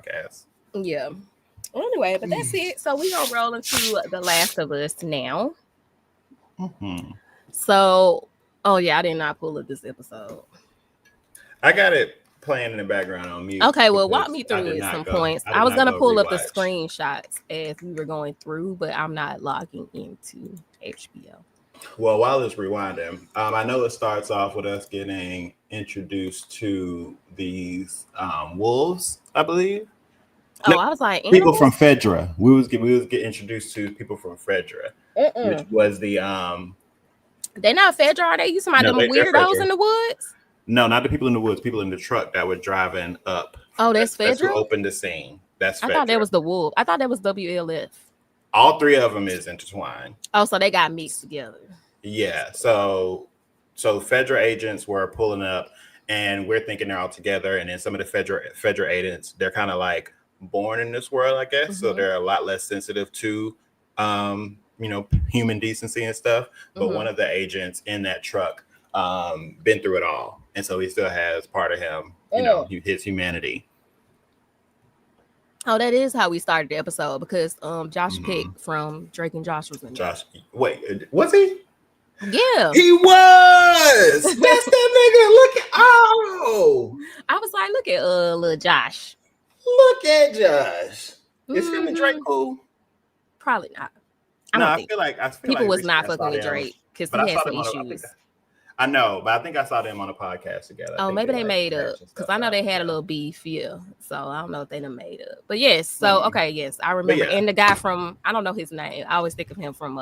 podcast. Yeah. Anyway, but that's it. So we gonna roll into The Last of Us now. Mm-hmm. So, oh yeah, I did not pull up this episode. I got it playing in the background on mute. Okay, well, walk me through it some points. I was gonna pull up the rewatch. screenshots as we were going through, but I'm not logging into HBO. Well, while it's rewinding, I know it starts off with us getting introduced to these wolves, I believe. Oh, I was like, people animals? from Fedra. We was get introduced to people from Fedra, which was the They're not Fedra, are they? You talking about them weirdos in the woods? No, not the people in the woods. People in the truck that were driving up. Oh, that's Fedra? That's who opened the scene. That's Fedra. I thought that was the wolf. I thought that was WLF. All three of them is intertwined. Oh, so they got mixed together. Yeah. So Fedra agents were pulling up, and we're thinking they're all together. And then some of the Fedra agents, they're kind of like born in this world, I guess. So they're a lot less sensitive to, human decency and stuff. But one of the agents in that truck, been through it all, and so he still has part of him, his humanity. Oh, that is how we started the episode, because Josh Peck from Drake and Josh was in there. Wait, was he? Yeah, he was. That's that nigga. Look at I was like, look at little Josh. Look at Josh. Is him and Drake cool? Probably not. I feel like people was not fucking with Drake because he had some issues. I know, but I think I saw them on a podcast together. Oh, maybe they made up, because I know they had a little beef, yeah. So I don't know if they done made up. But yes, so okay, yes, I remember. And the guy from, I don't know his name. I always think of him from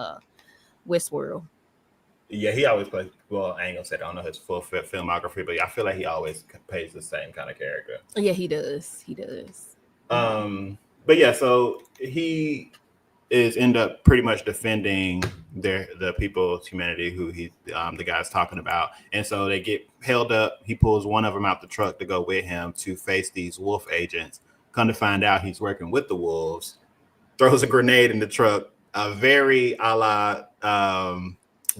Westworld. Yeah, he always plays. Well, I ain't gonna say I don't know his full filmography, but I feel like he always plays the same kind of character. Yeah, he does. He does. But yeah, so he end up pretty much defending the people's humanity who the guy's talking about, and so they get held up. He pulls one of them out the truck to go with him to face these wolf agents. Come to find out, he's working with the wolves. Throws a grenade in the truck. A very a la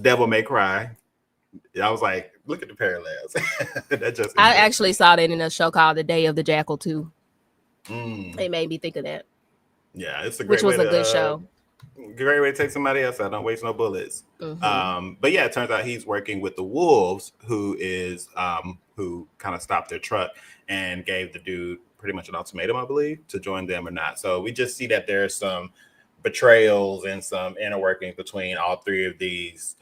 Devil May Cry. I was like, look at the parallels. I actually saw that in a show called The Day of the Jackal too. It made me think of that. Yeah, it's a great good show. Great way to take somebody else out. Don't waste no bullets. But yeah, it turns out he's working with the wolves, who kind of stopped their truck and gave the dude pretty much an ultimatum, I believe, to join them or not. So we just see that there's some betrayals and some inner workings between all three of these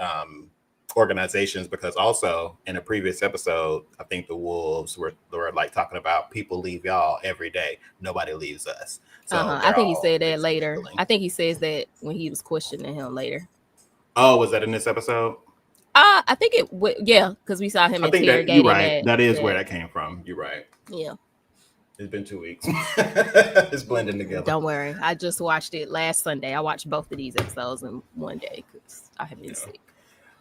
organizations, because also in a previous episode, I think the wolves were like talking about people leave y'all every day. Nobody leaves us. So I think he said that later. I think he says that when he was questioning him later. Oh, was that in this episode? I think it would. Yeah, because we saw him interrogating. You're right. That is where that came from. You're right. Yeah. It's been 2 weeks. It's blending together. Don't worry. I just watched it last Sunday. I watched both of these episodes in one day because I have been sick.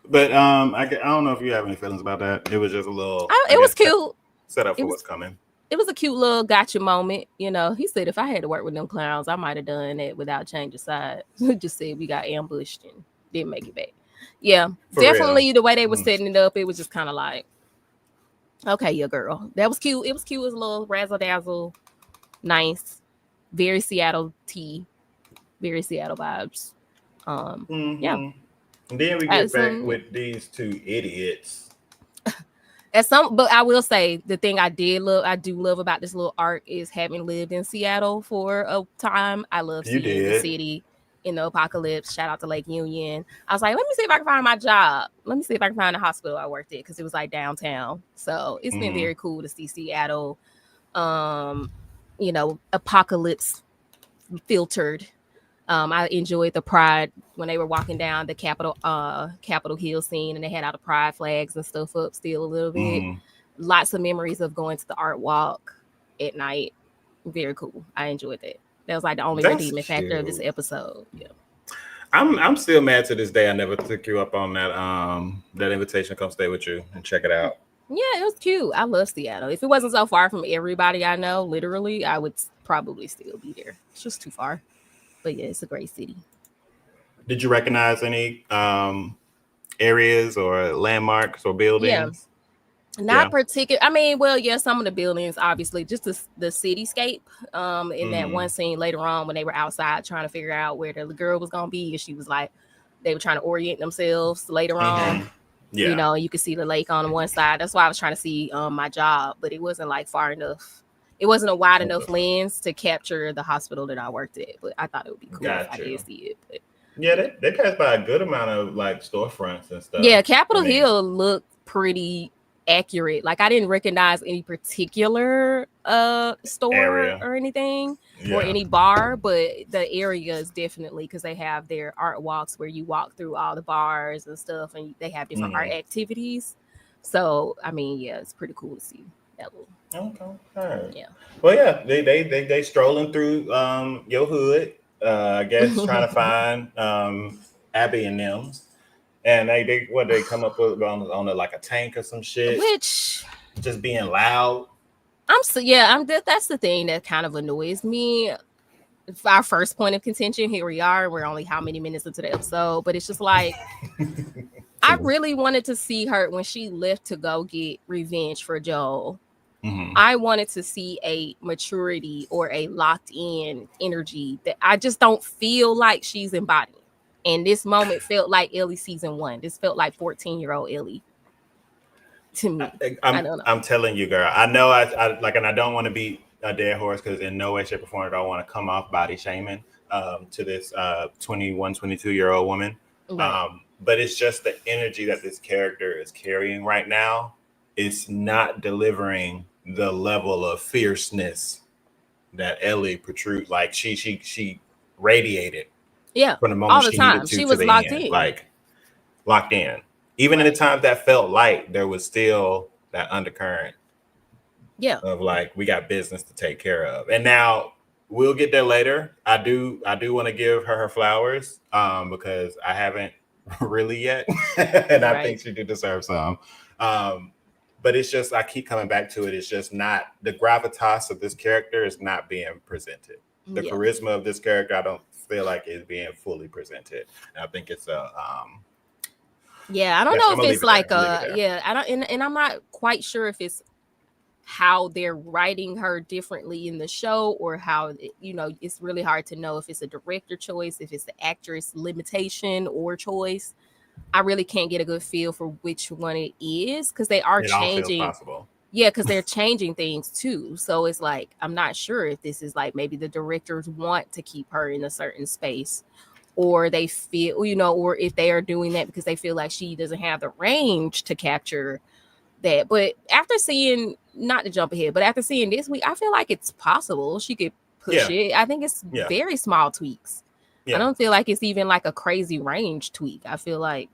But I don't know if you have any feelings about that. It was just a little. It was cute. Set up for what's coming. It was a cute little gotcha moment. You know, he said if I had to work with them clowns, I might have done it without changing sides. Just said we got ambushed and didn't make it back. Yeah, for definitely real. The way they were setting it up, it was just kind of like, okay, yeah, girl. That was cute. It was cute. It was a little razzle dazzle, nice, very Seattle tea, very Seattle vibes. Yeah. And then we get back with these two idiots. But I will say the thing I do love about this little arc is having lived in Seattle for a time. I love seeing the city in the apocalypse. Shout out to Lake Union. I was like, let me see if I can find my job. Let me see if I can find a hospital I worked at, because it was like downtown. So it's been very cool to see Seattle, apocalypse filtered. I enjoyed the pride when they were walking down the Capitol Hill scene, and they had all the pride flags and stuff up still a little bit. Lots of memories of going to the art walk at night. Very cool. I enjoyed that. That was like the only redeeming factor of this episode. Yeah. I'm still mad to this day I never took you up on that invitation to come stay with you and check it out. Yeah, it was cute. I love Seattle. If it wasn't so far from everybody I know, literally, I would probably still be there. It's just too far. But yeah, it's a great city. Did you recognize any areas or landmarks or buildings? Not particular. I mean, well, yeah, some of the buildings, obviously, just the cityscape. In that one scene later on when they were outside trying to figure out where the girl was gonna be, and she was like, they were trying to orient themselves later on. Yeah. You know, you could see the lake on one side. That's why I was trying to see my job, but it wasn't like far enough. It wasn't a wide enough lens to capture the hospital that I worked at. But I thought it would be cool if I did see it. But yeah, they passed by a good amount of like storefronts and stuff. Yeah, Capitol Hill looked pretty accurate. Like I didn't recognize any particular store area or anything or any bar, but the area is definitely, because they have their art walks where you walk through all the bars and stuff, and they have different art activities. So I mean, yeah, it's pretty cool to see that little. Okay. All right. Yeah. Well, yeah, they strolling through your hood, I guess, trying to find Abby and them. And they come up with on like a tank or some shit, which just being loud. That's the thing that kind of annoys me. Our first point of contention, here we are. We're only how many minutes into the episode, but it's just like I really wanted to see her when she left to go get revenge for Joel. I wanted to see a maturity or a locked in energy that I just don't feel like she's embodying. And this moment felt like Ellie season 1. This felt like 14-year-old Ellie to me. I don't know. I'm telling you, girl. I know I like, and I don't want to be a dead horse because in no way, shape, or form do I want to come off body shaming to this 21, 22-year-old woman. Right. But it's just the energy that this character is carrying right now. It's not delivering the level of fierceness that Ellie protrudes. Like she radiated. Yeah, from the moment all the time she was locked in, like locked in. Even in the times that felt light, there was still that undercurrent. Yeah, of like we got business to take care of. And now we'll get there later. I do want to give her flowers because I haven't really yet, and I think she do deserve some. But it's just I keep coming back to it. It's just not the gravitas of this character is not being presented. The charisma of this character, I don't feel like is being fully presented. And I think it's a I don't know if it's like I don't and I'm not quite sure if it's how they're writing her differently in the show or how it's really hard to know if it's a director choice, if it's the actress limitation or choice. I really can't get a good feel for which one it is because they are changing. All feels possible. Yeah, because they're changing things too. So it's like, I'm not sure if this is like maybe the directors want to keep her in a certain space or they feel, or if they are doing that because they feel like she doesn't have the range to capture that. But after seeing, not to jump ahead, but after seeing this week, I feel like it's possible she could push it. I think it's very small tweaks. I don't feel like it's even like a crazy range tweak. I feel like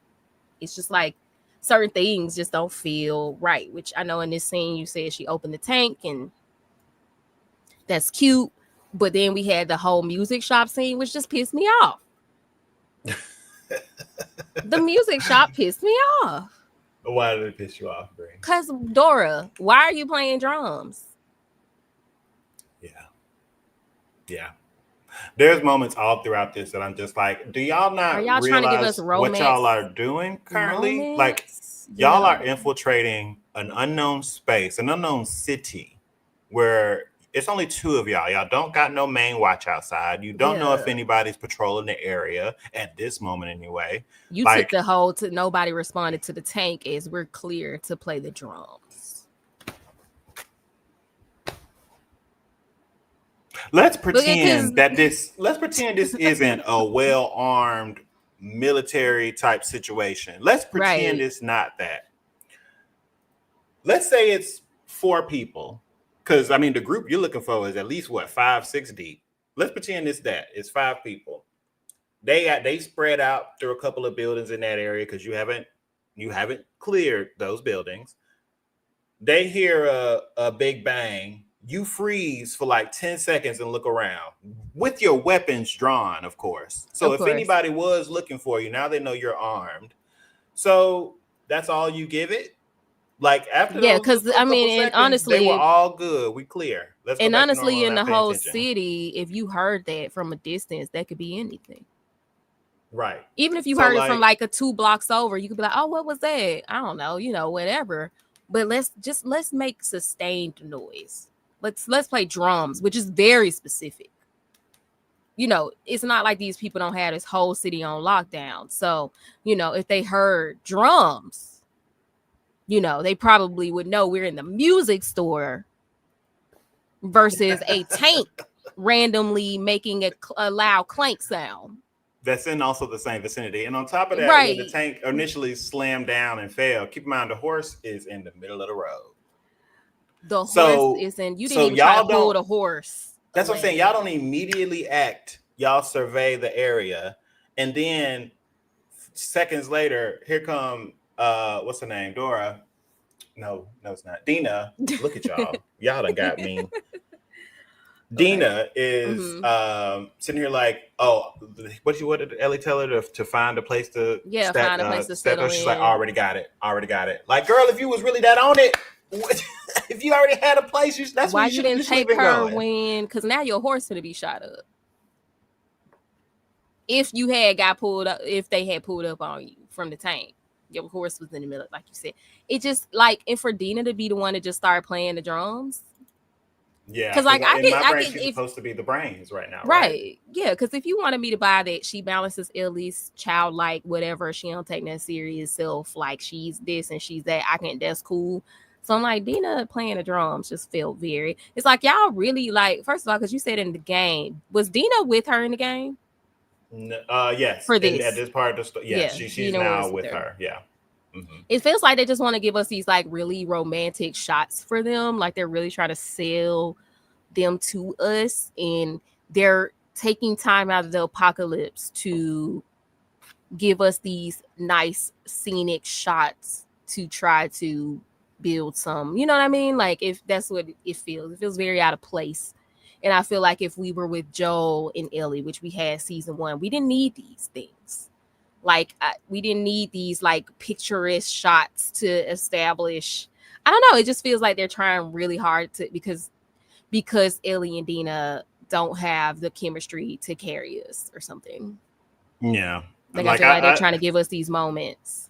it's just like certain things just don't feel right, which I know in this scene you said she opened the tank and that's cute. But then we had the whole music shop scene, which just pissed me off. The music shop pissed me off. Why did it piss you off, Brie? Because Dora, why are you playing drums? Yeah. There's moments all throughout this that I'm just like, do y'all not are y'all realize trying to give us what y'all are doing currently? Moments? Like, y'all are infiltrating an unknown space, an unknown city where it's only two of y'all. Y'all don't got no main watch outside. You don't know if anybody's patrolling the area at this moment anyway. You took the whole nobody responded to the tank as we're clear to play the drums. Let's pretend this isn't a well-armed military type situation. Let's pretend it's not that. Let's say it's 4 people. Because I mean the group you're looking for is at least 5, 6 deep. Let's pretend it's 5 people. They spread out through a couple of buildings in that area because you haven't cleared those buildings. They hear a big bang. You freeze for like 10 seconds and look around with your weapons drawn, of course. So if anybody was looking for you, now they know you're armed. So that's all you give it. Like after because I mean, seconds, and honestly, they were all good. We clear. And honestly, in the whole city, if you heard that from a distance, that could be anything. Right. Even if you heard it from like a 2 blocks over, you could be like, "Oh, what was that? I don't know, whatever." but let's make sustained noise. Let's play drums, which is very specific. You know, it's not like these people don't have this whole city on lockdown. So, you know, if they heard drums, you know, they probably would know we're in the music store versus a tank randomly making a loud clank sound. That's in also the same vicinity. And on top of that, right. when the tank initially slammed down and fell, keep in mind the horse is in the middle of the road. The horse is in, you didn't even try to pull the horse. That's what I'm saying. Y'all don't immediately act. Y'all survey the area. And then seconds later, here come, what's her name? Nora. No, it's not. Dina. Look at y'all. Y'all done got me. Dina is sitting here like, oh, what did Ellie tell her to find a place to find a place to settle in. She's like, already got it. Like, girl, if you was really that on it, if you already had a place, that's why you didn't take her when, because now your horse gonna be shot up. If you had got pulled up, if they had pulled up on you from the tank, your horse was in the middle, like you said. It just like, and for Dina to be the one to just start playing the drums. Yeah, because like I get she's supposed to be the brains right now, right? Yeah, because if you wanted me to buy that she balances Ellie's childlike whatever, she don't take that serious self, like she's this and she's that, I can't, that's cool. So I'm like, Dina playing the drums just felt very, it's like y'all really like, first of all, because you said in the game, was Dina with her in the game? Yes. For this. At this part of the story, yes, she's Dina now with her. Yeah. Mm-hmm. It feels like they just want to give us these like really romantic shots for them. Like they're really trying to sell them to us, and they're taking time out of the apocalypse to give us these nice scenic shots to try to build some, you know what I mean? Like if that's what it feels very out of place. And I feel like if we were with Joel and Ellie, which we had season 1, we didn't need these things. Like we didn't need these like picturesque shots to establish. I don't know. It just feels like they're trying really hard to, because Ellie and Dina don't have the chemistry to carry us or something. Yeah. Like I feel like they're trying to give us these moments.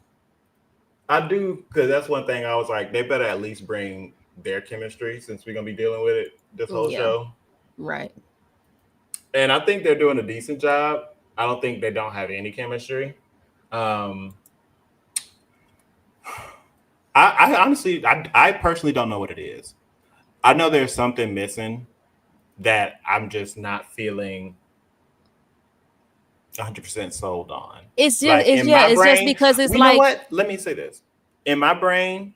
I do, because that's one thing I was like, they better at least bring their chemistry since we're going to be dealing with it this whole show. Right. And I think they're doing a decent job. I don't think they don't have any chemistry. I honestly, I personally don't know what it is. I know there's something missing that I'm just not feeling 100% sold on. It's just, like, it's just because it's like, you know what? Let me say this. In my brain,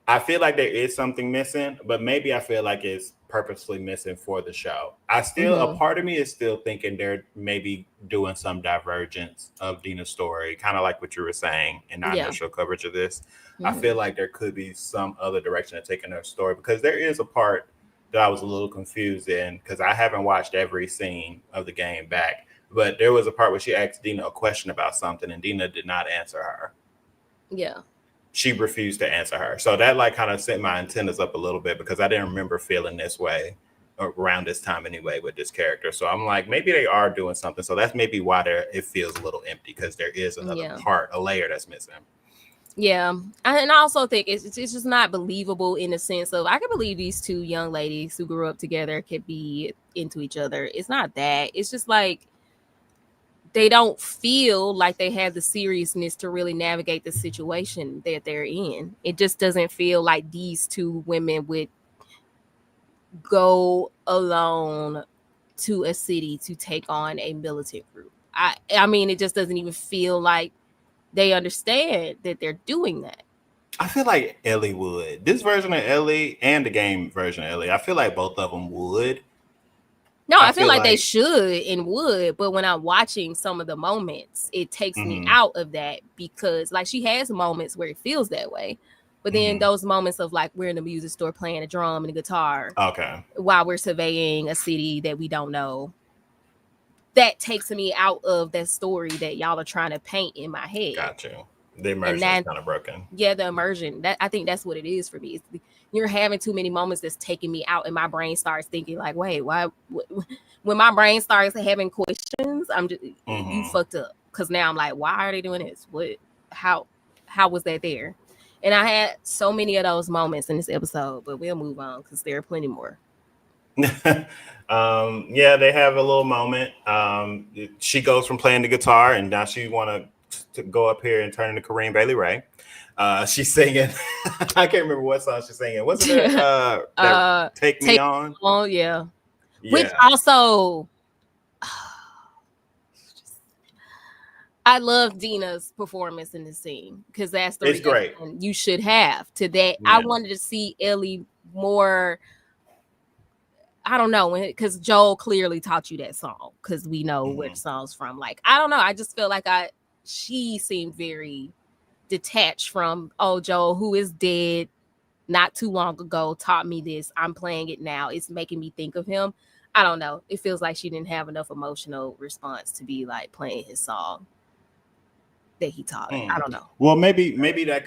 I feel like there is something missing, but maybe I feel like it's purposely missing for the show. A part of me is still thinking they're maybe doing some divergence of Dina's story, kind of like what you were saying in our initial coverage of this. I feel like there could be some other direction of taking her story, because there is a part that I was a little confused in, because I haven't watched every scene of the game back, but there was a part where she asked Dina a question about something and Dina did not answer her. Yeah. She refused to answer her. So that like kind of sent my antennas up a little bit, because I didn't remember feeling this way around this time anyway with this character. So I'm like, maybe they are doing something. So that's maybe why it feels a little empty, because there is another part, a layer that's missing. Yeah. And I also think it's just not believable in the sense of, I can believe these two young ladies who grew up together could be into each other. It's not that. It's just like, they don't feel like they have the seriousness to really navigate the situation that they're in. It just doesn't feel like these two women would go alone to a city to take on a militant group. I mean, it just doesn't even feel like they understand that they're doing that. I feel like Ellie would. This version of Ellie and the game version of Ellie, I feel like both of them would. No, I feel like they should and would, but when I'm watching some of the moments, it takes me out of that, because like she has moments where it feels that way, but then those moments of like we're in the music store playing a drum and a guitar, while we're surveying a city that we don't know, that takes me out of that story that y'all are trying to paint in my head. Got you. The immersion is kind of broken. Yeah, the immersion. I think that's what it is for me. You're having too many moments that's taking me out, and my brain starts thinking like, wait, why? When my brain starts having questions, I'm just you fucked up, because now I'm like, why are they doing this? What? How was that there? And I had so many of those moments in this episode, but we'll move on because there are plenty more. Yeah, they have a little moment. She goes from playing the guitar, and now she want to go up here and turn into Kareem Bailey Ray. She's singing. I can't remember what song she's singing. What's it? Take Me On. Oh yeah. Which also, I love Dina's performance in the scene because that's the reaction you should have to that. Yeah. I wanted to see Ellie more. I don't know, because Joel clearly taught you that song because we know where the song's from. Like, I don't know. I just feel like she seemed very detached from, Joel, who is dead not too long ago, taught me this. I'm playing it now. It's making me think of him. I don't know. It feels like she didn't have enough emotional response to be like playing his song that he taught. I don't know. Well, maybe I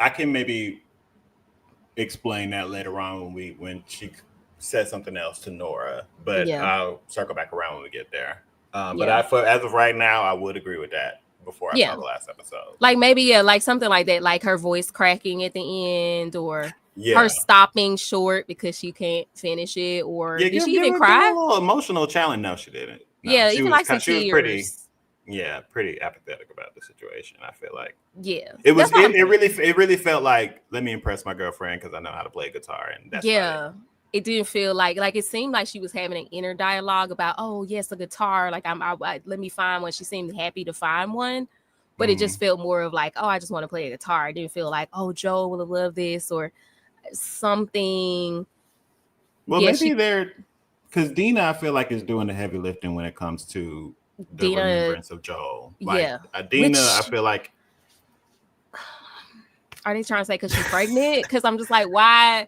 can maybe explain that later on when she said something else to Nora, but I'll circle back around when we get there. But as of right now, I would agree with that before I saw the last episode. Like maybe like something like that, like her voice cracking at the end, or her stopping short because she can't finish it, or did she even cry? A little emotional challenge. No, she didn't. No, yeah, even like some tears. She was pretty apathetic about the situation. I feel like it was. It really felt like, let me impress my girlfriend because I know how to play guitar, and that's it didn't feel like it seemed like she was having an inner dialogue about, oh yes, a guitar. Like let me find one. She seemed happy to find one, but it just felt more of like, oh, I just want to play a guitar. It didn't feel like, oh, Joel will have loved this or something. Well, maybe because Dina, I feel like, is doing the heavy lifting when it comes to the remembrance of Joel. Like, Dina, I feel like. Are they trying to say because she's pregnant? Because I'm just like, why?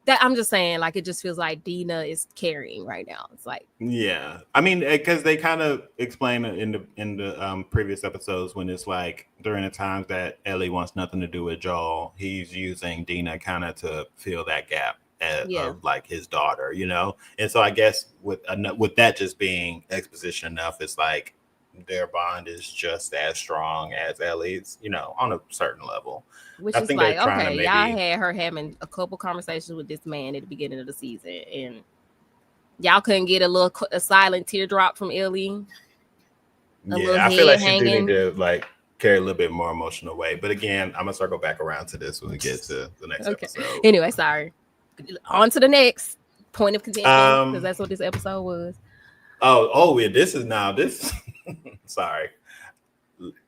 I'm just saying, like, it just feels like Dina is carrying right now. It's like, I mean, because they kind of explain in the previous episodes when it's like during the times that Ellie wants nothing to do with Joel, he's using Dina kind of to fill that gap of like his daughter, you know. And so I guess with that just being exposition enough, it's like their bond is just as strong as Ellie's, you know, on a certain level. Which is like, okay, y'all had her having a couple conversations with this man at the beginning of the season, and y'all couldn't get a silent teardrop from Ellie. I feel like she do need to like carry a little bit more emotional weight. But again, I'm gonna circle back around to this when we get to the next episode. Anyway, sorry. On to the next point of contention, because that's what this episode was. This. Sorry.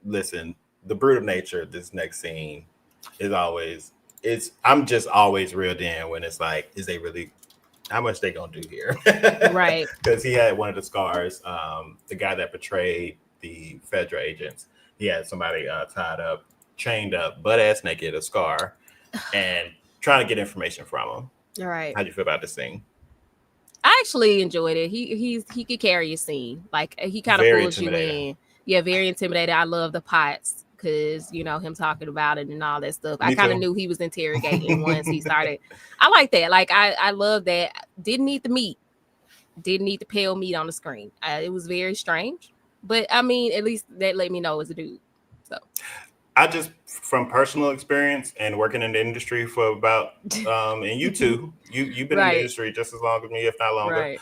Listen, the brute of nature. This next scene is always. I'm just always reeled in when it's like, is they really? How much they gonna do here? Right. Because he had one of the scars. The guy that betrayed the federal agents. He had somebody tied up, chained up, butt ass naked, a scar, and trying to get information from him. All right. How'd you feel about this scene? I actually enjoyed it. He could carry a scene. Like, he kind of pulls you in. Yeah, very intimidating. I love the pots because, you know, him talking about it and all that stuff. I kind of knew he was interrogating once he started. I like that. Like, I love that. Didn't need the meat. Didn't need the pale meat on the screen. It was very strange. But, I mean, at least that let me know it was a dude. So I just, from personal experience and working in the industry for about, and you too, you've been in the industry just as long as me, if not longer. Right.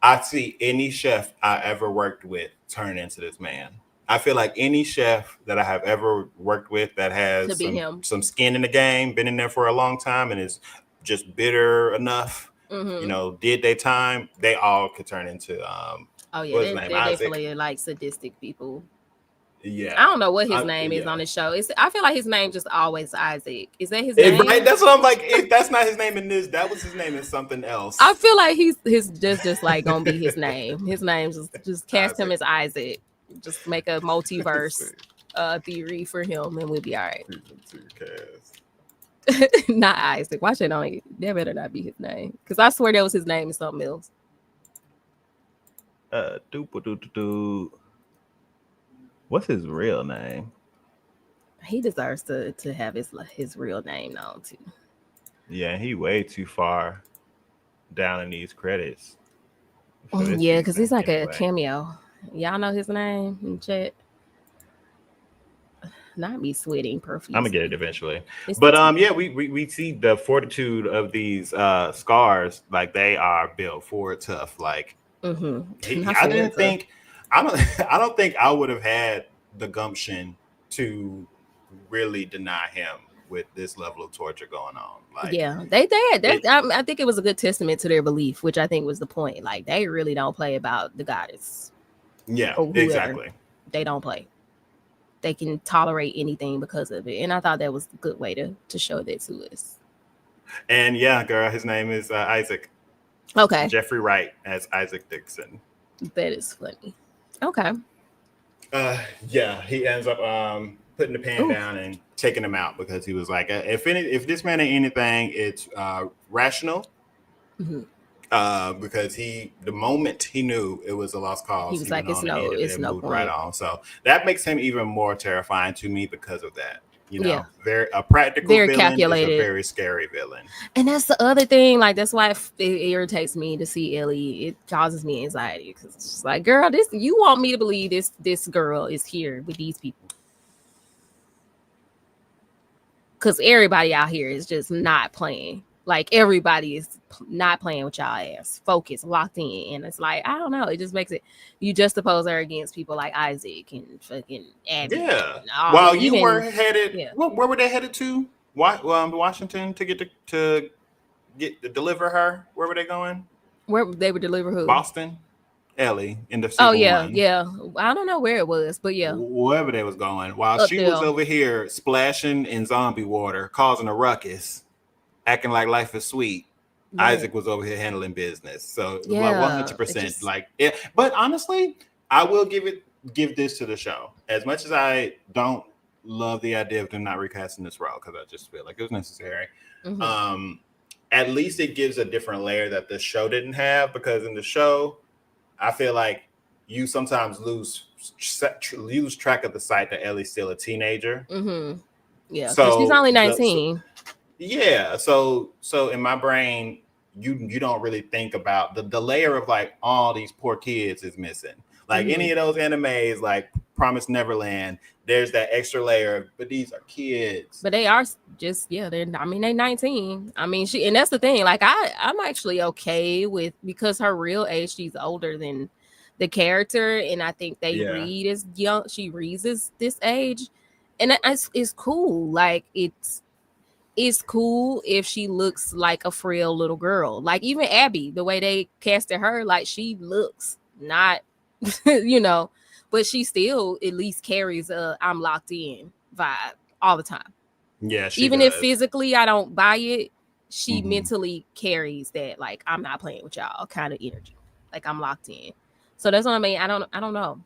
I see any chef I ever worked with turn into this man. I feel like any chef that I have ever worked with that has some skin in the game, been in there for a long time, and is just bitter enough, you know, did their time, they all could turn into, they're definitely like sadistic people. Yeah, I don't know what his name is on the show. I feel like his name just always Isaac. Is that his name? Right, that's what I'm like. If that's not his name in this, that was his name in something else. I feel like his just like gonna be his name. His name just cast him as Isaac. Just make a multiverse theory for him, and we'll be all right. Not Isaac. Why should that better not be his name? Because I swear that was his name in something else. What's his real name? He deserves to have his real name known too. Yeah, he way too far down in these credits. Yeah, because he's like a cameo. Y'all know his name in chat? Not me sweating profusely. I'm gonna get it eventually. But yeah, we see the fortitude of these scars. Like they are built for tough. Like I didn't think I don't think I would have had the gumption to really deny him with this level of torture going on. Like they did. I think it was a good testament to their belief, which I think was the point. Like they really don't play about the goddess. Yeah, exactly. They don't play. They can tolerate anything because of it, and I thought that was a good way to show that to us. And yeah, girl, his name is Isaac. Okay, Jeffrey Wright as Isaac Dixon. That is funny. Okay. Yeah, he ends up putting the pen down and taking him out because he was like, if this man ain't anything, it's rational. Because the moment he knew it was a lost cause, he was like, it's no point. Right on. So that makes him even more terrifying to me because of that. You know, a practical villain calculated. Is a very scary villain. And that's the other thing. Like, that's why it irritates me to see Ellie. It causes me anxiety because it's just like, girl, you want me to believe this girl is here with these people. Because everybody out here is just not playing. Like, everybody is not playing with y'all ass. Focused, locked in. And it's like, I don't know. It just makes it, you just oppose her against people like Isaac and fucking Abby. Yeah. While you were headed, where were they headed to? Washington to deliver her? Where were they going? Where they would deliver who? Boston. Ellie in the season yeah. I don't know where it was, but yeah. Wherever they was going. While she was over here splashing in zombie water, causing a ruckus. Acting like life is sweet. Yeah. Isaac was over here handling business. So 100%. Like, yeah. But honestly, I will give this to the show. As much as I don't love the idea of them not recasting this role, because I just feel like it was necessary. At least it gives a different layer that the show didn't have, because in the show, I feel like you sometimes lose track of the sight that Ellie's still a teenager. Yeah, so she's only 19. Yeah, so in my brain, you don't really think about the layer of like all these poor kids is missing. Like any of those animes, like Promised Neverland, there's that extra layer. But these are kids. But they are just they're 19. I mean, and that's the thing. Like I'm actually okay with, because her real age, she's older than the character, and I think they read as young. She reads as this age, and it's cool. Like it's cool if she looks like a frail little girl. Like even Abby, the way they casted her, like she looks not, but she still at least carries a I'm locked in vibe all the time. Yeah, even if physically I don't buy it, she mentally carries that, like, I'm not playing with y'all kind of energy. Like I'm locked in. So that's what I mean. I don't know.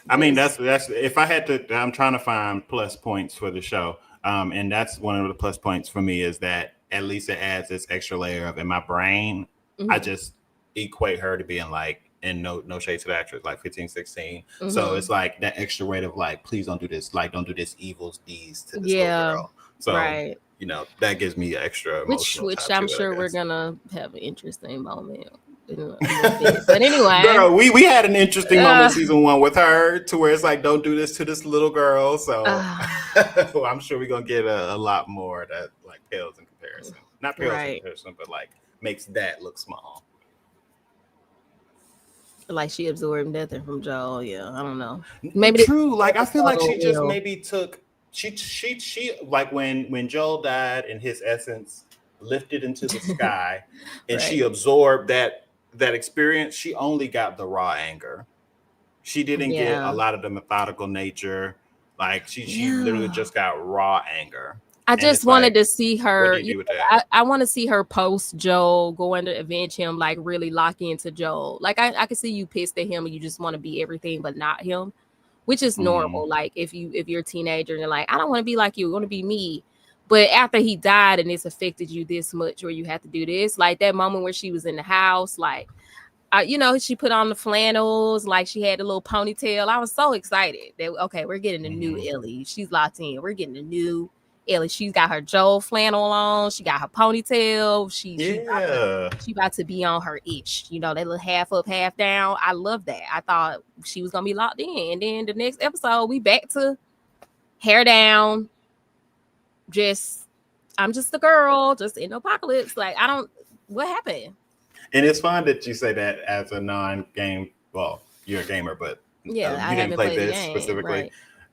I mean, that's if I had to, I'm trying to find plus points for the show. And that's one of the plus points for me, is that at least it adds this extra layer of, in my brain, I just equate her to being like, and no shade to the actress, like 15, 16. So it's like that extra weight of like, please don't do this. Like, don't do this evil deeds to this little girl. So, that gives me extra emotional. Which I'm sure we're going to have an interesting moment. But anyway, girl, we had an interesting moment season 1 with her, to where it's like, don't do this to this little girl. So well, I'm sure we're gonna get a lot more that like pales in comparison. Not pales in comparison, but like makes that look small. Like she absorbed nothing from Joel. Yeah, I don't know. Maybe true. Like I feel like she just maybe took she like when Joel died and his essence lifted into the sky, and she absorbed that experience. She only got the raw anger. She didn't get a lot of the methodical nature. Like she literally just got raw anger. I just wanted to see her. I want to see her post Joel going to avenge him, like really lock into Joel. Like I can see you pissed at him and you just want to be everything but not him, which is normal. Like if you're a teenager and you're like, I don't want to be like you, I want to be me. But after he died and it's affected you this much, where you have to do this, like that moment where she was in the house, like, she put on the flannels, like she had a little ponytail. I was so excited that, okay, we're getting a new Ellie. She's locked in. We're getting a new Ellie. She's got her Joel flannel on. She got her ponytail. She about to be on her itch. That little half up, half down. I love that. I thought she was going to be locked in. And then the next episode, we back to hair down, I'm just a girl, just in the apocalypse. Like, what happened? And it's fun that you say that as a non-game. Well, you're a gamer, but yeah, you didn't play this specifically. Right.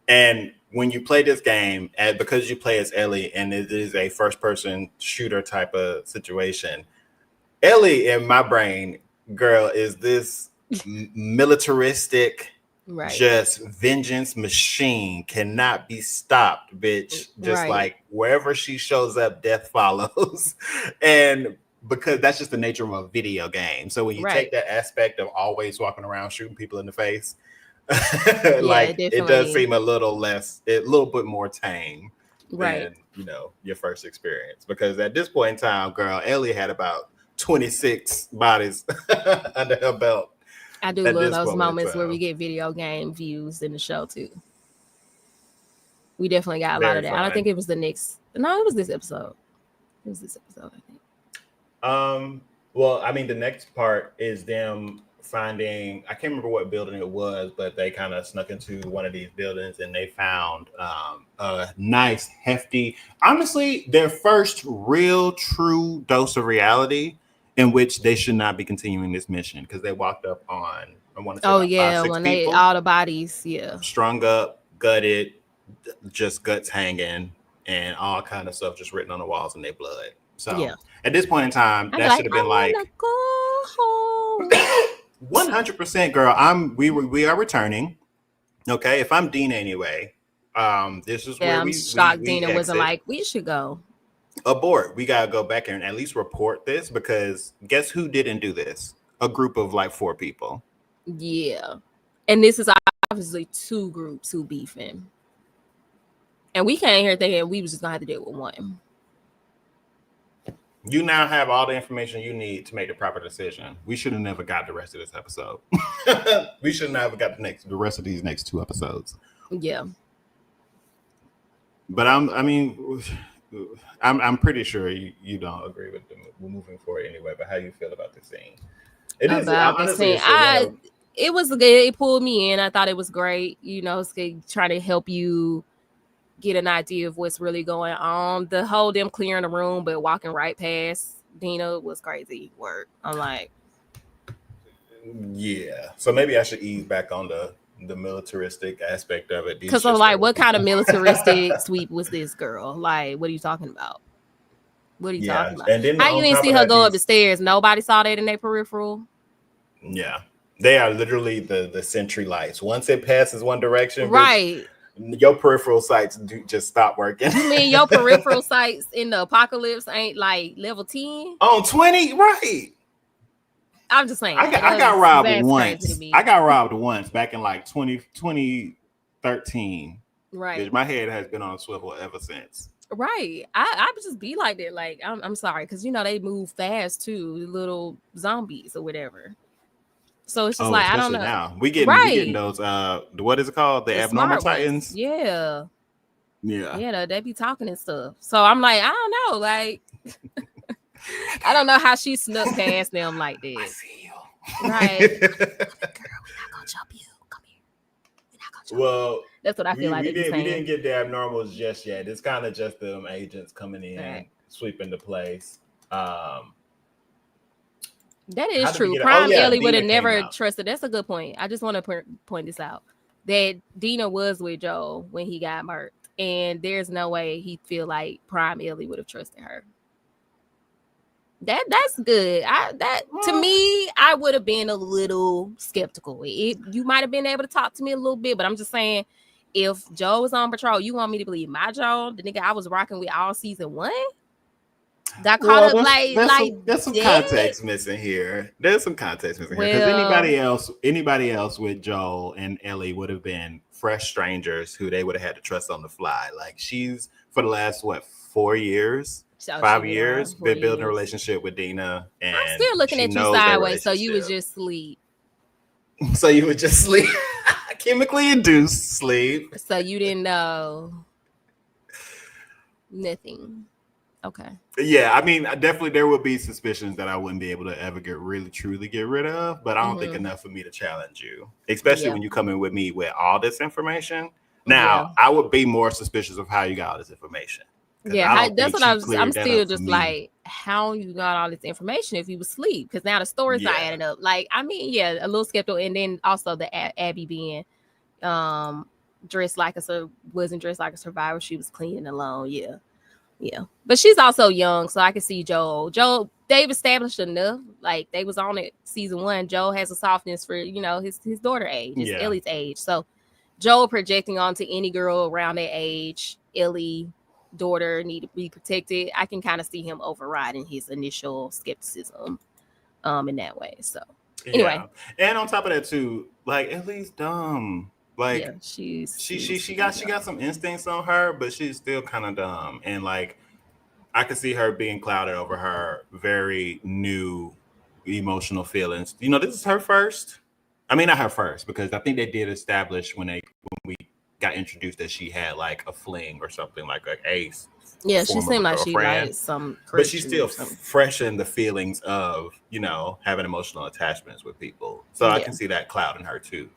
And when you play this game, and because you play as Ellie, and it is a first-person shooter type of situation, Ellie in my brain, girl, is this militaristic, just vengeance machine, cannot be stopped, bitch. Just like wherever she shows up, death follows. And because that's just the nature of a video game. So when you take that aspect of always walking around shooting people in the face, like it does seem a little bit more tame than your first experience. Because at this point in time, girl, Ellie had about 26 bodies under her belt. I do love those moments where we get video game views in the show too. We definitely got a lot of that. Fun. I don't think it was it was this episode. It was this episode, I think. Well, I mean, the next part is them finding, I can't remember what building it was, but they kind of snuck into one of these buildings and they found a nice, hefty, honestly, their first real, true dose of reality in which they should not be continuing this mission because they walked up on, I want to say, 5, 6 when people, all the bodies, strung up, gutted, just guts hanging, and all kind of stuff just written on the walls in their blood. So at this point in time, that should have been like, go home. 100%, girl. We are returning. Okay, if I'm Dina anyway, this is where I'm shocked Dina wasn't like, we should go. Abort. We gotta go back and at least report this because guess who didn't do this? A group of like 4 people. Yeah, and this is obviously 2 groups who beefing, and we came here thinking we was just gonna have to deal with one. You now have all the information you need to make the proper decision. We should have never got the rest of this episode. We should never got the rest of these next 2 episodes. Yeah. But I'm pretty sure you don't agree with them moving forward anyway. But how you feel about this scene? It was good. It pulled me in. I thought it was great. It's trying to help you get an idea of what's really going on. The whole them clearing the room but walking right past Dina was crazy work. I'm like, yeah. So maybe I should ease back on the militaristic aspect of it. Because I'm like, what kind of militaristic sweep was this, girl? Like, what are you talking about? What are you talking about? And then how you didn't see her go up the stairs? Nobody saw that in their peripheral. Yeah. They are literally the sentry lights. Once it passes one direction, right. Your peripheral sights do just stop working. You mean your peripheral sights in the apocalypse ain't like level 10? On 20, right? I'm just saying. I got robbed once. I got robbed once back in like 2013. Right. My head has been on a swivel ever since. Right. I would just be like that. Like, I'm sorry, because they move fast too, little zombies or whatever. So it's just like, I don't know. Now we getting those what is it called? The abnormal titans. Yeah. They be talking and stuff. So I'm like, I don't know, like I don't know how she snuck past them like that. I see you. Right. Girl, we're not gonna jump you. Come here. We're not gonna jump you. That's what I feel like. We didn't get the abnormals just yet. It's kind of just them agents coming in, sweeping the place. That is true. Prime Ellie would have never trusted. That's a good point. I just want to point this out. That Dina was with Joel when he got murked. And there's no way he'd feel like Prime Ellie would have trusted her. That's good. To me, I would have been a little skeptical. You might have been able to talk to me a little bit, but I'm just saying, if Joel was on patrol, you want me to believe my Joel, the nigga I was rocking with all season 1? Got caught up there's some context missing here. There's some context missing here because anybody else with Joel and Ellie would have been fresh strangers who they would have had to trust on the fly. Like, she's for the last 4 years, 5 years, been building a relationship with Dina, and I'm still looking at you sideways. So you would just sleep. So you would just sleep, chemically induced sleep. So you didn't know nothing. Okay. Yeah, I mean, definitely there would be suspicions that I wouldn't be able to ever truly get rid of, but I don't think enough for me to challenge you, especially when you come in with me with all this information. Now, I would be more suspicious of how you got all this information. Yeah, that's what I'm still just like, how you got all this information if you was asleep? Because now the story's not adding up. Like, I mean, yeah, a little skeptical. And then also the Abby being wasn't dressed like a survivor. She was cleaning alone. Yeah. But she's also young, so I can see Joel. They've established enough. Like, they was on it season 1. Joel has a softness for, his daughter age, Ellie's age. So Joel projecting onto any girl around that age, Ellie daughter need to be protected. I can kind of see him overriding his initial skepticism in that way. So anyway, and on top of that too, like, Ellie's dumb. Like, she got some instincts on her, but she's still kind of dumb. And like, I could see her being clouded over her very new emotional feelings. This is her first. I mean, not her first, because I think they did establish when we got introduced that she had like a fling or something, like an ace. Yeah, she seemed like she liked some, but she's still fresh in the feelings of having emotional attachments with people. So I can see that clouding her too.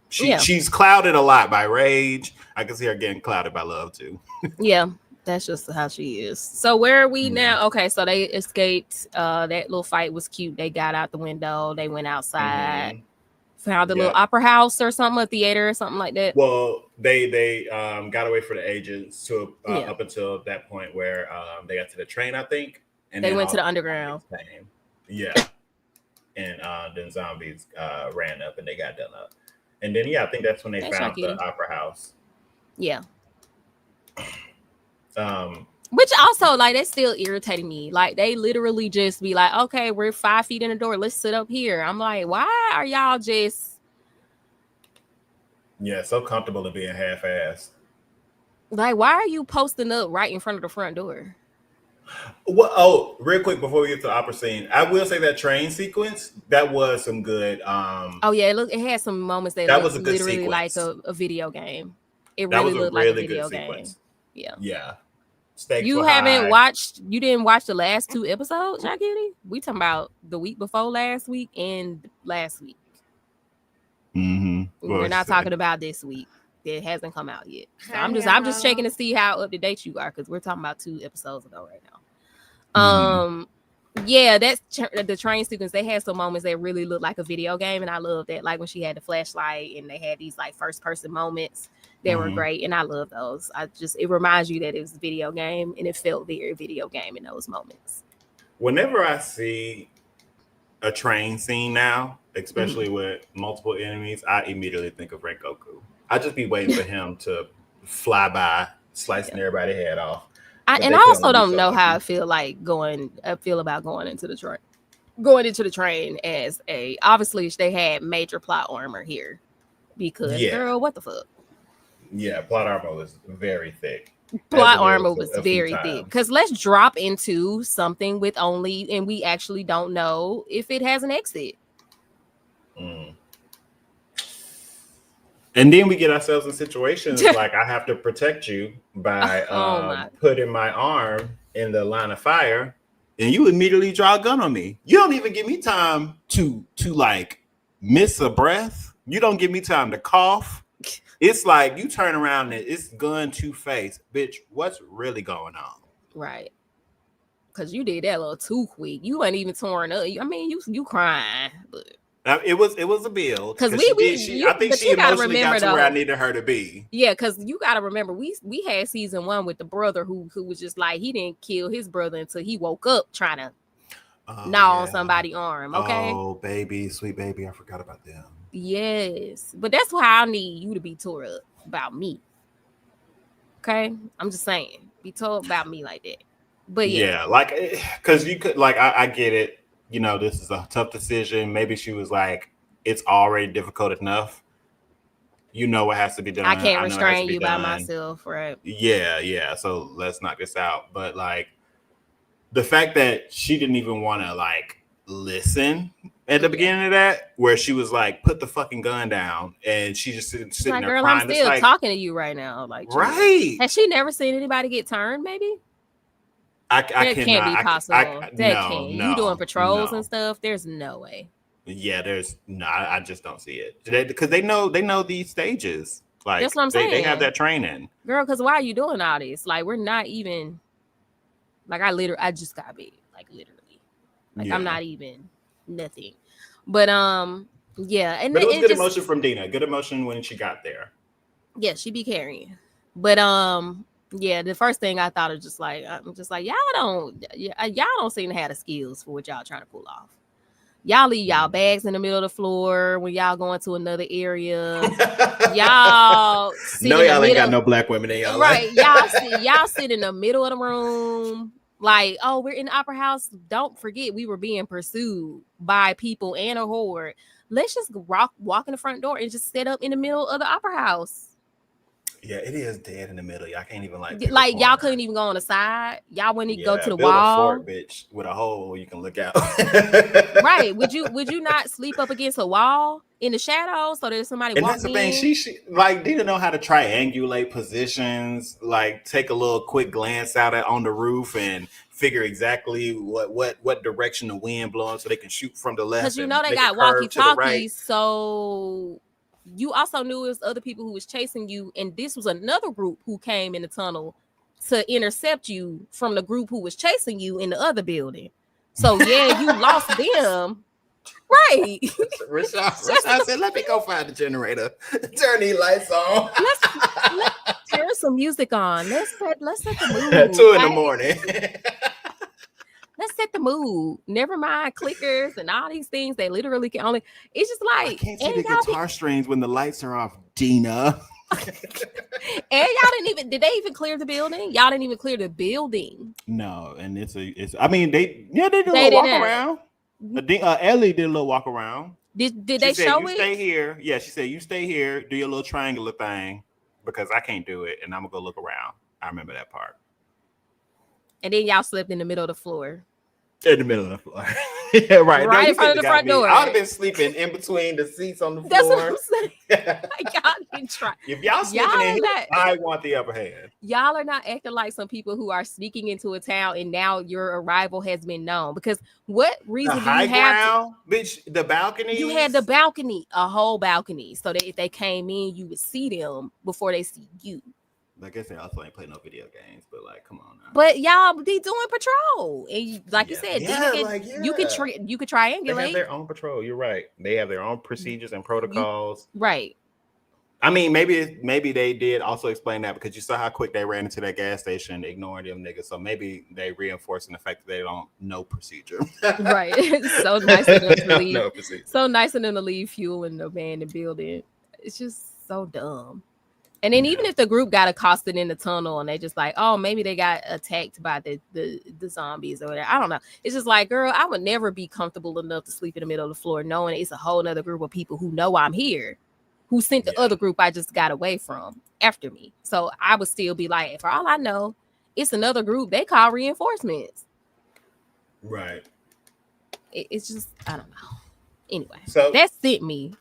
She's clouded a lot by rage. I can see her getting clouded by love too. Yeah, that's just how she is. So where are we now? Okay, so they escaped. That little fight was cute. They got out the window. They went outside. Found a little opera house or something, a theater or something like that. Well, they got away from the agents up until that point where they got to the train, I think. And they went to the underground. Yeah. And then zombies ran up and they got done up. And then, I think that's when they found the opera house. Yeah. Which also, like, that's still irritating me. Like, they literally just be like, okay, we're 5 feet in the door. Let's sit up here. I'm like, why are y'all just... Yeah, so comfortable in being half-assed. Like, why are you posting up right in front of the front door? Well, real quick before we get to the opera scene, I will say that train sequence, that was some good... it had some moments that was literally sequence. Like a video game. It really looked like a video game. Yeah. You didn't watch the last 2 episodes, Jackie? We talking about the week before last week and last week. We're not talking about this week. It hasn't come out yet. So I'm just checking to see how up to date you are, because we're talking about 2 episodes ago right now. That's the train sequence. They had some moments that really looked like a video game, and I love that. Like when she had the flashlight and they had these like first person moments. They were great, and I love those. It reminds you that it was a video game, and it felt very video game in those moments. Whenever I see a train scene now, especially with multiple enemies, I immediately think of Rengoku. I just be waiting for him to fly by, slicing everybody's head off. I also don't know how I feel about going into the train. Going into the train as obviously they had major plot armor here, because girl, what the fuck? Yeah, plot armor was very thick. Plot armor was very thick. Because let's drop into something with and we actually don't know if it has an exit. And then we get ourselves in situations like I have to protect you by putting my arm in the line of fire, and you immediately draw a gun on me. You don't even give me time to like miss a breath. You don't give me time to cough. It's like you turn around and it's gun to face. Bitch, what's really going on? Right. Because you did that a little too quick. You ain't even torn up. I mean, you crying. But it was a build. Because I think she emotionally got to where I needed her to be. Yeah, because you got to remember, we had season 1 with the brother who was just like, he didn't kill his brother until he woke up trying to gnaw on somebody's arm. Okay. Oh, baby, sweet baby. I forgot about them. Yes, but that's why I need you to be tore up about me. Okay, I'm just saying, be told about me like that. But like, because you could, like, I get it. This is a tough decision. Maybe she was like, it's already difficult enough. What has to be done. I can't restrain you by myself, right? Yeah. So let's knock this out. But like, the fact that she didn't even want to like listen at the beginning of that, where she was like, put the fucking gun down, and she just sitting there girl, crying. I'm still talking to you right now. Like, right. Has she never seen anybody get turned? Maybe that can't be possible. You doing patrols and stuff? There's no way. Yeah, I just don't see it, because they know these stages. Like, that's what I'm saying. They have that training. Girl, because why are you doing all this? Like, we're not even, like, I just got big. Like, literally. Like, I'm not even nothing. But, yeah. And but it was good emotion from Dina. Good emotion when she got there. Yeah, she be carrying. But, yeah, the first thing I thought was just like, I'm just like, y'all don't seem to have the skills for what y'all trying to pull off. Y'all leave y'all bags in the middle of the floor when y'all going to another area. Y'all sit no, in y'all the ain't middle. got no black women in y'all. Right. Y'all sit in the middle of the room. Like, oh, we're in the opera house. Don't forget we were being pursued by people and a horde. Let's just walk in the front door and just sit up in the middle of the opera house. Yeah, it is dead in the middle. Y'all can't even like y'all couldn't even go on the side. Y'all wouldn't even go to the build wall. A fort, bitch, with a hole you can look out. Right? Would you not sleep up against a wall in the shadows so there's somebody walking in? And that's the thing. She like Dina know how to triangulate positions. Like take a little quick glance out on the roof and figure exactly what direction the wind blowing so they can shoot from the left. Because you know they got walkie-talkies, so you also knew it was other people who was chasing you, and this was another group who came in the tunnel to intercept you from the group who was chasing you in the other building. So yeah, you lost them. Right. Rashad said, let me go find the generator. Turn these lights on. Let's turn some music on. Let's set the mood. 2 in the morning. Let's set the mood. Never mind clickers and all these things. They literally can only. It's just like I can't see the guitar strings when the lights are off, Dina. And y'all didn't even. Did they even clear the building? Y'all didn't even clear the building. No, and it's. I mean, they did a little walk around. Ellie did a little walk around. Did they show you stay here? Yeah, she said you stay here, do your little triangular thing because I can't do it, and I'm gonna go look around. I remember that part. And then y'all slept in the middle of the floor. In the middle of the floor. Yeah, right. Right in front of the front door. I would have been sleeping in between the seats on the floor. That's what I'm saying. Y'all didn't try. If y'all sleeping in here, I want the upper hand. Y'all are not acting like some people who are sneaking into a town and now your arrival has been known. Because what reason do you have? Bitch, the balcony. You had the balcony, a whole balcony, so that if they came in, you would see them before they see you. I guess they also ain't play no video games, but like, come on now. But y'all be doing patrol, and you said, you could triangulate. They have their own patrol. You're right. They have their own procedures and protocols. Right. I mean, maybe they did also explain that because you saw how quick they ran into that gas station, ignoring them niggas. So maybe they reinforcing the fact that they don't know procedure. Right. So nice of them to leave. So nice of them to leave fuel in the abandoned building. It's just so dumb. And then even if the group got accosted in the tunnel and they just like, oh, maybe they got attacked by the zombies or whatever. I don't know. It's just like, girl, I would never be comfortable enough to sleep in the middle of the floor knowing it's a whole other group of people who know I'm here, who sent the other group I just got away from after me. So I would still be like, for all I know, it's another group they call reinforcements. Right. It's just, I don't know. Anyway, so that sent me.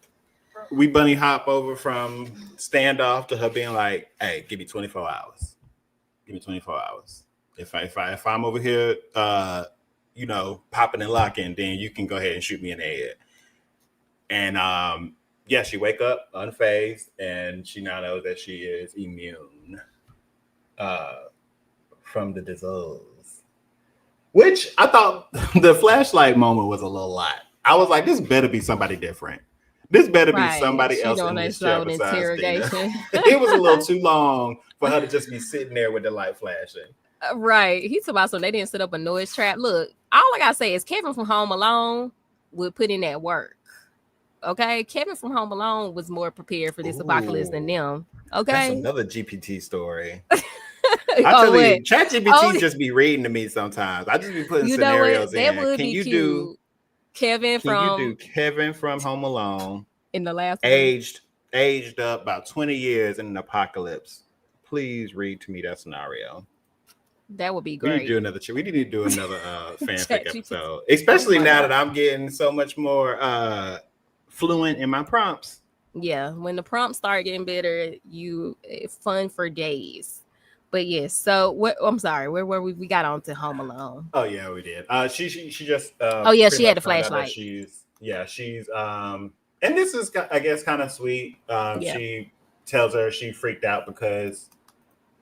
We bunny hop over from standoff to her being like, "Hey, give me 24 hours. Give me 24 hours. If I'm over here, popping and locking, then you can go ahead and shoot me in the head." And she wake up unfazed, and she now knows that she is immune from the disease. Which I thought the flashlight moment was a little lot. I was like, this better be somebody different. This better be somebody else in this show besides Interrogation. It was a little too long for her to just be sitting there with the light flashing. Right. He's about so they didn't set up a noise trap. Look, all I gotta say is Kevin from Home Alone would put in that work. Okay, Kevin from Home Alone was more prepared for this apocalypse than them. Okay, that's another GPT story. I tell you, ChatGPT just be reading to me sometimes. I just be putting scenarios in. That would be cute. Kevin from Home Alone in the last aged up about 20 years in an apocalypse. Please read to me that scenario. That would be great. We need to do another fanfic episode, especially now that I'm getting so much more fluent in my prompts. Yeah, when the prompts start getting better, it's fun for days. But yes, so what? I'm sorry, where were we? We got on to Home Alone. Oh yeah, we did. She just. She had the flashlight. She's and this is, I guess, kind of sweet. She tells her she freaked out because.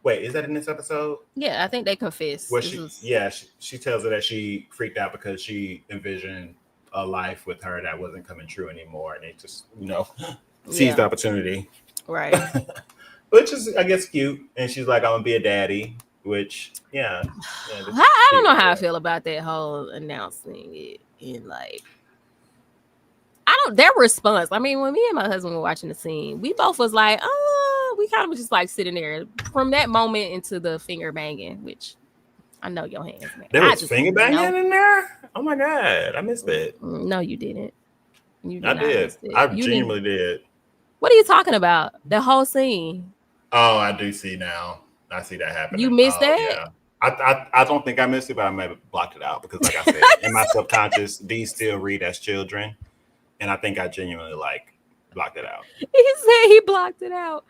Wait, is that in this episode? Yeah, I think they confess. She tells her that she freaked out because she envisioned a life with her that wasn't coming true anymore, and they just, seized the opportunity. Right. Which is, I guess, cute. And she's like, I'm gonna be a daddy, which, I don't know how I feel about that whole announcing it in like. Their response. I mean, when me and my husband were watching the scene, we both was like, we kind of was just like sitting there from that moment into the finger banging, which I know your hands, man. There was finger banging in there? Oh my God, I missed it. No, you didn't. I did. I genuinely did. What are you talking about? The whole scene. Oh, I do see now. I see that happening. You missed that? Yeah. I don't think I missed it, but I may have blocked it out because, like I said, in my subconscious, these still read as children. And I think I genuinely blocked it out. He said he blocked it out.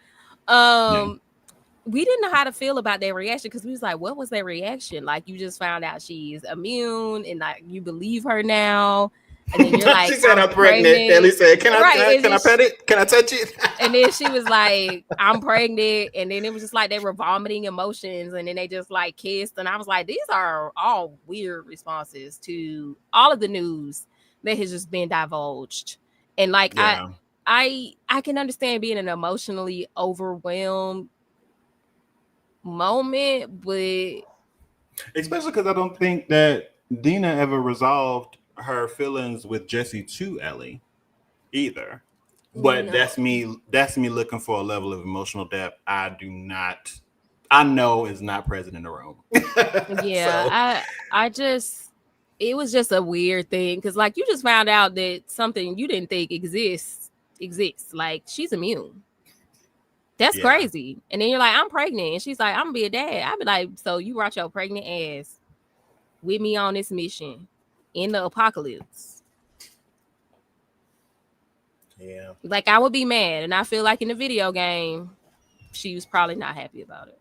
We didn't know how to feel about their reaction because we was like, what was their reaction? Like, you just found out she's immune and like you believe her now. And then you're like, she said, I'm pregnant. Ellie said, can I pet it? Can I touch it? And then she was like, I'm pregnant. And then it was just like they were vomiting emotions. And then they just like kissed. And I was like, these are all weird responses to all of the news that has just been divulged. And like, I can understand being an emotionally overwhelmed moment, but especially because I don't think that Dina ever resolved her feelings with Jesse to Ellie either. But that's me looking for a level of emotional depth I know is not present in the room. Yeah. So. It was just a weird thing because like you just found out that something you didn't think exists. Like she's immune. That's crazy. And then you're like, I'm pregnant. And she's like, I'm gonna be a dad. I'd be like, so you brought your pregnant ass with me on this mission in the apocalypse. Yeah. Like I would be mad. And I feel like in the video game, she was probably not happy about it.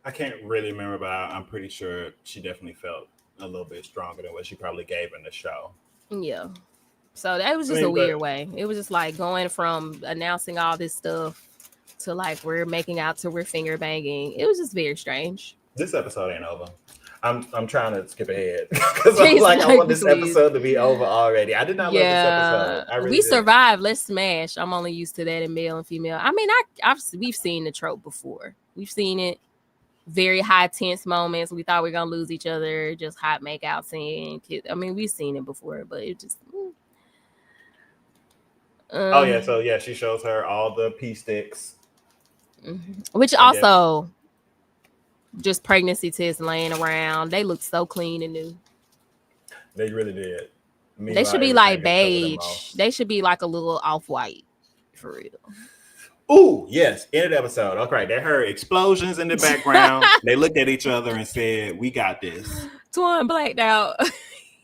I can't really remember, but I'm pretty sure she definitely felt a little bit stronger than what she probably gave in the show. Yeah. So that was just a weird way. It was just like going from announcing all this stuff to like we're making out to we're finger banging. It was just very strange. This episode ain't over. I'm trying to skip ahead because I'm like, I want this episode to be over already. I did not love this episode. We survived. Let's smash. I'm only used to that in male and female. I mean, we've seen the trope before. We've seen it. Very high tense moments. We thought we were gonna lose each other. Just hot make out scene. I mean, we've seen it before, but it just. So she shows her all the pee sticks, which also just pregnancy tests laying around. They look so clean and new. They really did. They should be like beige. They should be like a little off-white, for real. Oh, yes. End of the episode. Okay. They heard explosions in the background. They looked at each other and said, we got this. Twan blacked out.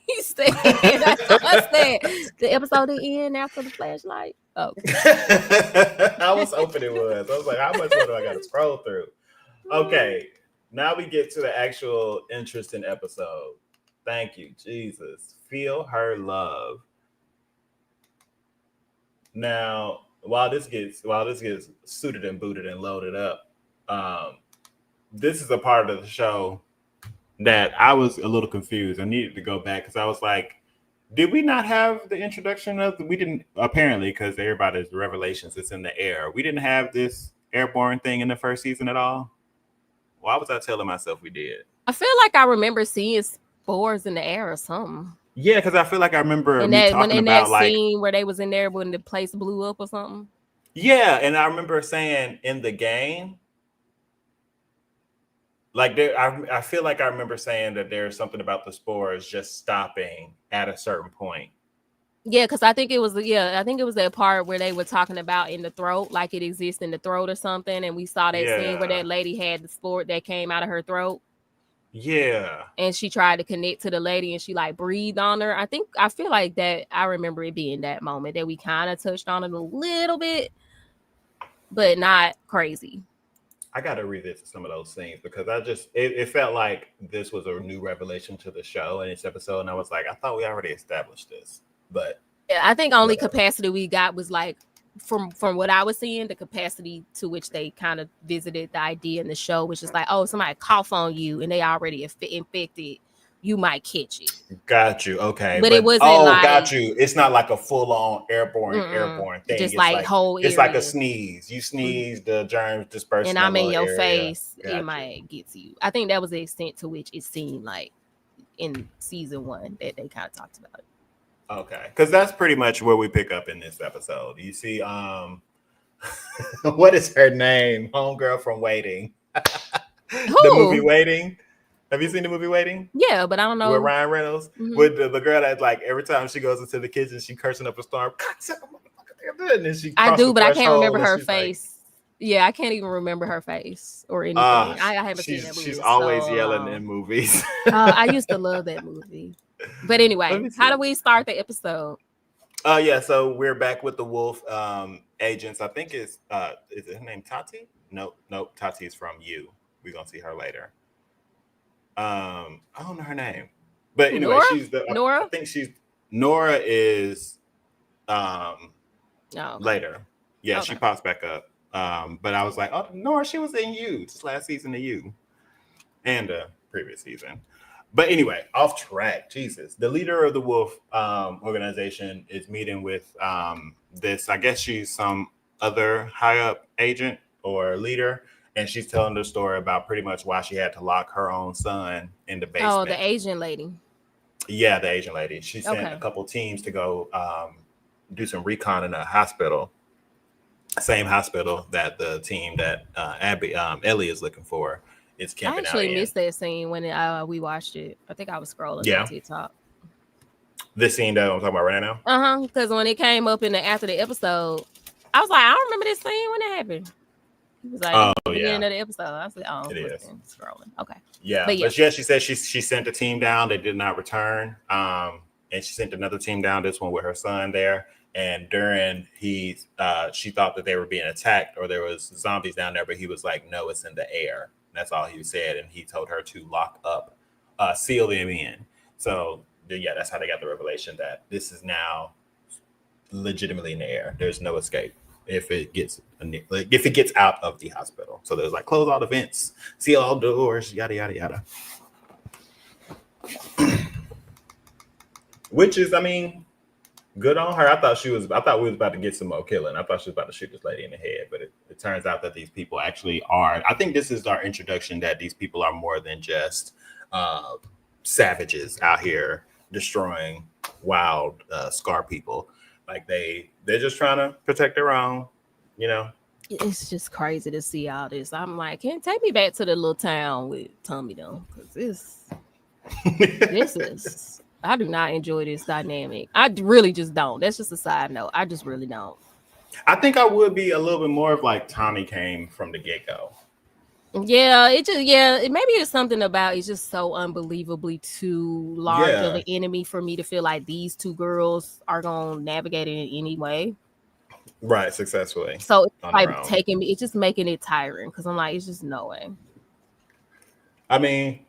He said, the episode didn't end after the flashlight. Oh. I was hoping it was. I was like, how much more do I got to scroll through? Okay. Now we get to the actual interesting episode. Thank you, Jesus. Feel her love. Now, while this gets suited and booted and loaded up, this is a part of the show that I was a little confused. I needed to go back because I was like, did we not have the introduction of we didn't apparently because everybody's revelations, it's in the air. We didn't have this airborne thing in the first season at all. Why was I telling myself we did? I feel like I remember seeing spores in the air or something. Yeah, because I feel like I remember scene where they was in there when the place blew up or something. Yeah, and I remember saying in the game, like I feel like I remember saying that there's something about the spores just stopping at a certain point. Yeah, because I think it was that part where they were talking about in the throat, like it exists in the throat or something, and we saw that scene where that lady had the spore that came out of her throat. Yeah. And she tried to connect to the lady and she like breathed on her. I feel like that I remember it being that moment that we kind of touched on it a little bit, but not crazy. I got to revisit some of those scenes because it felt like this was a new revelation to the show in this episode. And I was like, I thought we already established this, but yeah, I think only capacity we got was like from what I was seeing, the capacity to which they kind of visited the idea in the show, which is like, oh, somebody cough on you and they already infected, you might catch it. Got you. Okay, but it wasn't got you. It's not like a full-on airborne thing. Just It's like whole it's area. like a sneeze. You sneeze, the germs disperse, and I'm in your face. It might get to you. I think that was the extent to which it seemed like in season 1 that they kind of talked about it. Okay, because that's pretty much where we pick up in this episode. You see, what is her name? Homegirl from Waiting. The movie Waiting. Have you seen the movie Waiting? Yeah, but I don't know. With Ryan Reynolds, with the girl that's like every time she goes into the kitchen, she cursing up a storm. And then she I do, but I can't remember her face. Yeah, I can't even remember her face or anything. I haven't seen that movie. She's always yelling in movies. I used to love that movie. But anyway, how do we start the episode? Yeah, so we're back with the Wolf agents. I think it's is it her name Tati? Nope, Tati is from You. We're gonna see her later. I don't know her name, but anyway, Nora? she's the Nora. I think Nora is later. Yeah, okay. She pops back up. But I was like, oh, Nora, she was in You this last season of You, and previous season. But anyway, off track. Jesus, the leader of the Wolf organization is meeting with this. I guess she's some other high up agent or leader. And she's telling the story about pretty much why she had to lock her own son in the basement. Oh, the Asian lady. Yeah, the Asian lady. She sent a couple teams to go do some recon in a hospital. Same hospital that the team that Ellie is looking for is camping out in. I actually missed that scene when we watched it. I think I was scrolling on TikTok. This scene that I'm talking about right now? Because when it came up after the episode, I was like, I don't remember this scene when it happened. It was like the beginning of the episode. I said, "Oh, it is scrolling." Okay. Yeah, but she said she sent a team down. They did not return. And she sent another team down. This one with her son there. And during she thought that they were being attacked or there was zombies down there, but he was like, "No, it's in the air." That's all he said, and he told her to lock up, seal them in. So that's how they got the revelation that this is now legitimately in the air. There's no escape if it gets out of the hospital. So there's like close all the vents, seal all doors, yada yada yada. Which is, I mean, good on her. I thought we was about to get some more killing. I thought she was about to shoot this lady in the head, but it turns out that these people actually are. I think this is our introduction that these people are more than just savages out here destroying wild Scar people. Like they're just trying to protect their own, you know. It's just crazy to see all this. I'm like, can't take me back to the little town with Tommy though, because this is. I do not enjoy this dynamic. I really just don't. That's just a side note. I just really don't. I think I would be a little bit more of like Tommy came from the get-go. Yeah, maybe it's something about it's just so unbelievably too large of an enemy for me to feel like these two girls are gonna navigate it in any way. Right, successfully. So it's like it's just making it tiring because I'm like, it's just no way. I mean,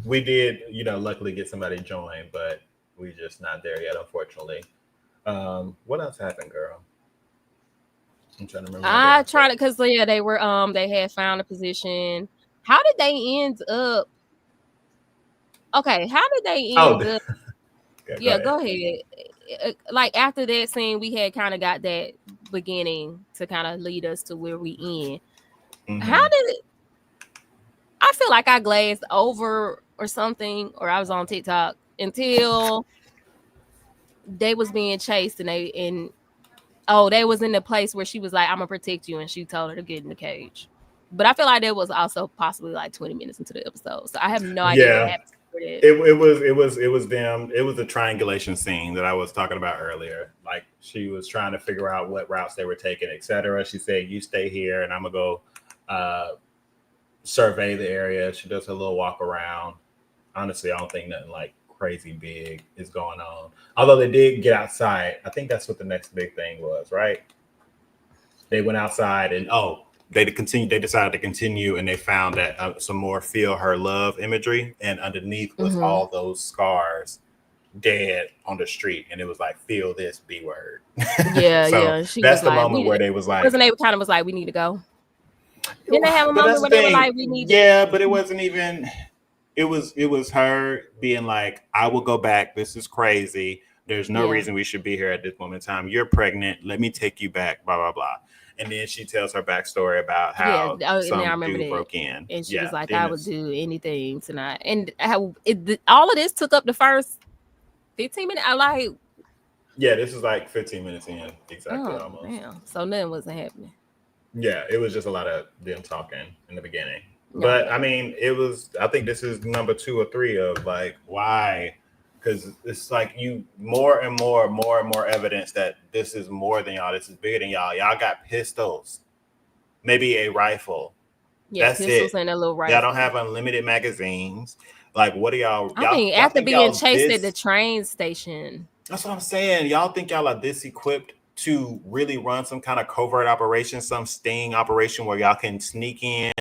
we did, luckily get somebody join, but we're just not there yet, unfortunately. What else happened, girl? I'm trying to remember. I tried it because they were they had found a position. How did they end up? Okay, how did they end up? Go ahead. Like after that scene, we had kind of got that beginning to kind of lead us to where we end. Mm-hmm. How did it? I feel like I glazed over or something, or I was on TikTok until they was being chased and they was in the place where she was like, "I'm gonna protect you," and she told her to get in the cage. But I feel like that was also possibly like 20 minutes into the episode, so I have no idea what happened. It was them. It was the triangulation scene that I was talking about earlier. Like she was trying to figure out what routes they were taking, etc. She said, "You stay here, and I'm gonna go survey the area." She does a little walk around. Honestly, I don't think nothing like crazy big is going on. Although they did get outside. I think that's what the next big thing was, right? They went outside and they decided to continue, and they found that some more Feel Her Love imagery, and underneath was all those scars dead on the street, and it was like, feel this B word. Yeah, so yeah. She that's was the like, moment where they was like, wasn't they kind of was like, we need to go. Didn't they have a moment where they were like, we need to? Yeah, but it wasn't even. It was her being like, I will go back. This is crazy. There's no reason we should be here at this moment in time. You're pregnant. Let me take you back. Blah blah blah. And then she tells her backstory about how some dude broke in, and she was like, "I would do anything tonight." And how all of this took up the first 15 minutes. This is like 15 minutes in, exactly, almost. Damn. So nothing wasn't happening. Yeah, it was just a lot of them talking in the beginning. But I mean, I think this is number 2 or 3 of like, why? Because it's like more and more evidence that this is more than y'all. This is bigger than y'all. Y'all got pistols, maybe a rifle. Yeah, that's pistols it. And a little rifle. Y'all don't have unlimited magazines. Like, what are y'all? I mean, after being chased at the train station. That's what I'm saying. Y'all think y'all are this equipped to really run some kind of covert operation, some sting operation where y'all can sneak in,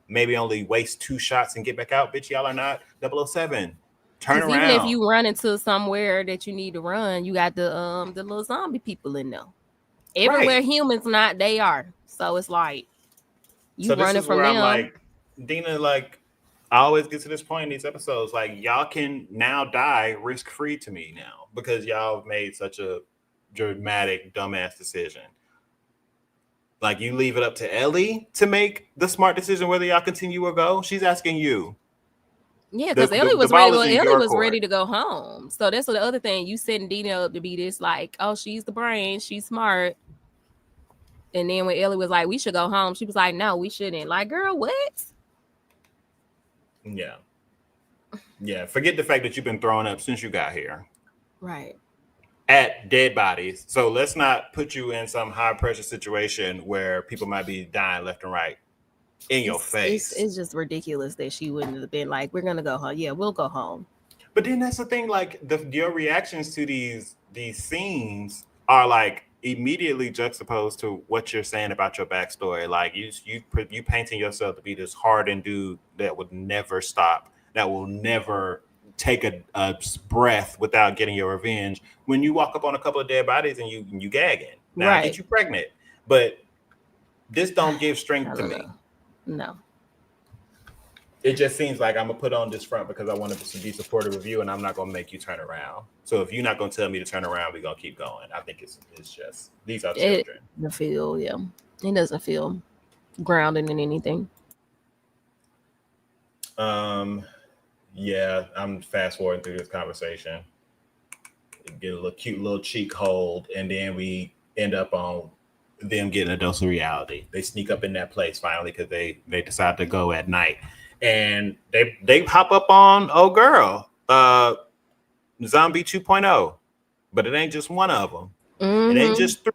maybe only waste 2 shots and get back out? Bitch, y'all are not 007. Turn around. Even if you run into somewhere that you need to run, you got the little zombie people in there. Everywhere humans not, they are. So it's like you running from them. I'm like, Dina, like, I always get to this point in these episodes, like, y'all can now die risk-free to me now because y'all have made such a dramatic, dumbass decision. Like, you leave it up to Ellie to make the smart decision whether y'all continue or go. She's asking you. Yeah, because Ellie was ready to go home. So that's the other thing. You setting Dina up to be this like, oh, she's the brain, she's smart. And then when Ellie was like, we should go home, she was like, no, we shouldn't. Like, girl, what? Yeah. Forget the fact that you've been throwing up since you got here. Right. At dead bodies. So let's not put you in some high pressure situation where people might be dying left and right in your face. It's just ridiculous that she wouldn't have been like, we're gonna go home. Yeah, we'll go home. But then that's the thing, like your reactions to these scenes are like immediately juxtaposed to what you're saying about your backstory. Like you painting yourself to be this hardened dude that would never stop, that will never take a breath without getting your revenge. When you walk up on a couple of dead bodies and you gagging, now I get you pregnant, but this don't give strength to me. No. It just seems like I'm gonna put on this front because I wanted to be supportive of you, and I'm not gonna make you turn around. So if you're not gonna tell me to turn around, we're gonna keep going. I think it's just these are children. It doesn't feel grounded in anything. Yeah, I'm fast forwarding through this conversation. Get a cute little cheek hold, and then we end up on them getting a dose of reality. They sneak up in that place finally because they decide to go at night. And they hop up on girl, Zombie 2.0, but it ain't just one of them. It ain't just 3.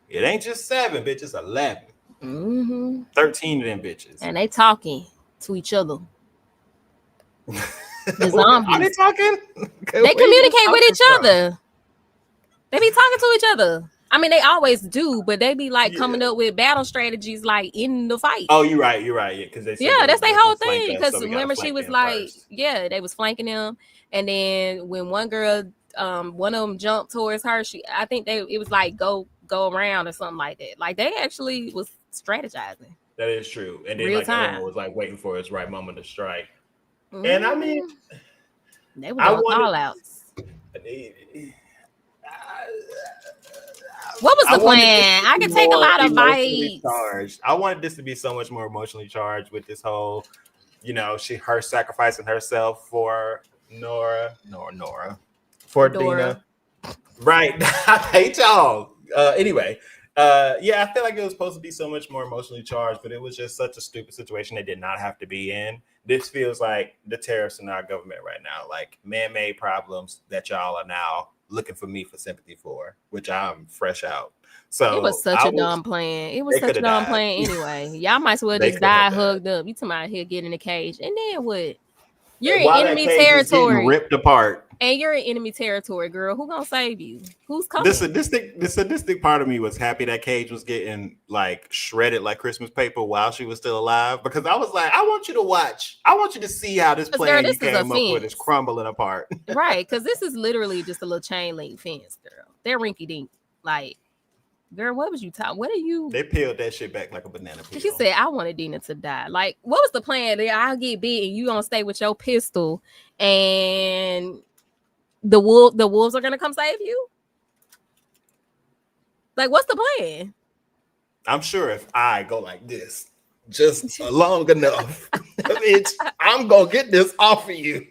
It ain't just 7, bitches. 11, 13 of them bitches, and they talking to each other. The zombies. Are they talking? They communicate with each other. They be talking to each other. I mean, they always do, but they be like coming up with battle strategies like in the fight. Oh, you're right. Yeah, because that's their whole thing. Because remember, she was like, they was flanking them, and then when one girl, one of them jumped towards her, I think it was like go around or something like that. Like they actually was strategizing. That is true, and then the other one was like waiting for his right moment to strike. And I mean, they were doing call outs. What was the plan? I could take a lot of bites. I wanted this to be so much more emotionally charged with this whole, her sacrificing herself for Nora, for Dina. Right. I hate y'all. Anyway, I feel like it was supposed to be so much more emotionally charged, but it was just such a stupid situation they did not have to be in. This feels like the terrorists in our government right now, like man-made problems that y'all are now looking for me for sympathy for, which I'm fresh out. So it was such a dumb plan. It was such a dumb plan anyway. Y'all might as well just die hugged up. You talking about here getting in the cage, and then what? You're in enemy territory. Ripped apart. And you're in enemy territory, girl. Who gonna save you? Who's coming? The sadistic part of me was happy that Cage was getting like shredded like Christmas paper while she was still alive, because I was like, I want you to watch. I want you to see how this plan you came up with is crumbling apart. Right, because this is literally just a little chain link fence, girl. They're rinky dink. Like, girl, what was you talking? What are you? They peeled that shit back like a banana peel. He said, I wanted Dina to die. Like, what was the plan? I'll get bit and you gonna stay with your pistol, and the wolves are gonna come save you? Like, what's the plan? I'm sure if I go like this just long enough, bitch, I'm gonna get this off of you.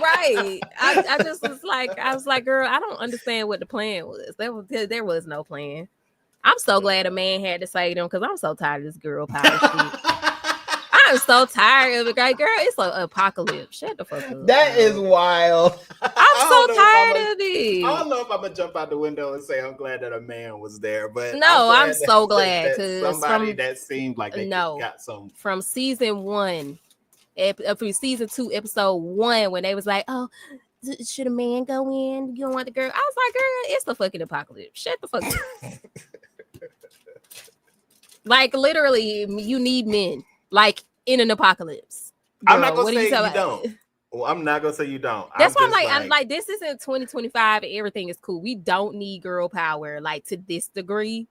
Right. I just was like, girl, I don't understand what the plan was. There was no plan. I'm so glad a man had to save them, because I'm so tired of this girl power shit. I'm so tired of it, girl. It's an apocalypse. Shut the fuck up. That is wild. I'm so tired of it. I don't know if I'm gonna jump out the window and say I'm glad that a man was there, but no, I'm so glad, because somebody that seemed like they got some from season 1, through season 2, episode 1, when they was like, oh, should a man go in? You don't want the girl? I was like, girl, it's the fucking apocalypse. Shut the fuck up. Like, literally, you need men. Like, in an apocalypse. Girl, I'm not gonna say you don't. Well, I'm not gonna say you don't. That's why I'm like, this isn't 2025 and everything is cool. We don't need girl power like to this degree.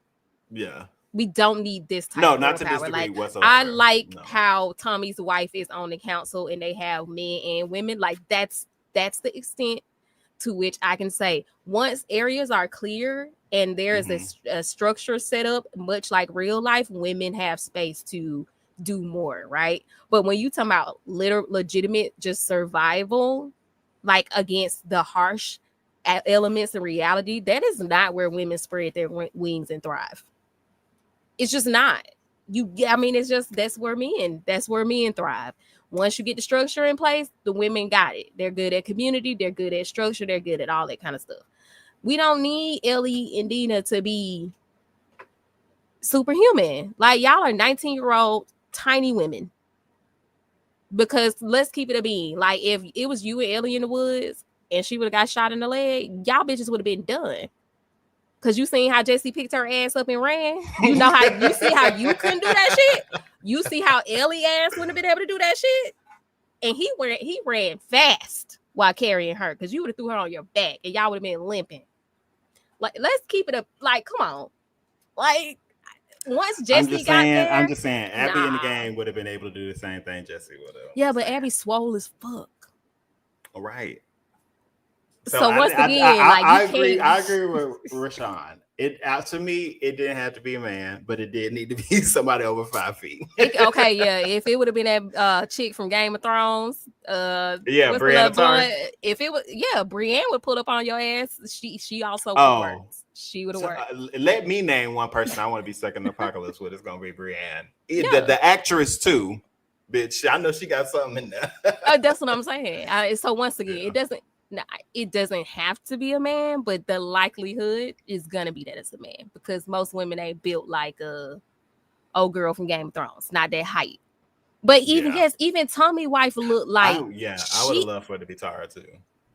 Yeah. We don't need this type of girl not to power. this degree like, whatsoever. I like how Tommy's wife is on the council and they have men and women. Like, that's the extent to which I can say, once areas are clear and there's a structure set up, much like real life, women have space to do more, right? But when you talk about legitimate just survival, like against the harsh elements of reality, that is not where women spread their wings and thrive. It's just not. That's where men thrive. Once you get the structure in place, the women got it. They're good at community, they're good at structure, they're good at all that kind of stuff. We don't need Ellie and Dina to be superhuman. Like, y'all are 19-year-old tiny women. Because let's keep it a bean. Like, if it was you and Ellie in the woods and she would have got shot in the leg, y'all bitches would have been done. Because you seen how Jesse picked her ass up and ran. You know how you see how you couldn't do that shit. You see how Ellie ass wouldn't have been able to do that shit. And he ran fast while carrying her, because you would have threw her on your back and y'all would have been limping. Like, let's keep it up. Like, come on. Like, once Jesse got there, I'm just saying, Abby in the game would have been able to do the same thing Jesse would have. Yeah, but Abby swole as fuck. All right. So once again, I agree with Rashawn. To me, it didn't have to be a man, but it did need to be somebody over 5 feet. Okay, yeah. If it would have been that chick from Game of Thrones, Brienne. If it was, Brienne would pull up on your ass. She also would work. She would have worked. Let me name one person I want to be stuck in the apocalypse with. It's gonna be Brienne. The actress too, bitch. I know she got something in there. That's what I'm saying. So once again, it doesn't have to be a man, but the likelihood is gonna be that it's a man, because most women ain't built like a old girl from Game of Thrones, not that height. But even Tommy's wife looked like I would have loved for it to be Tara too.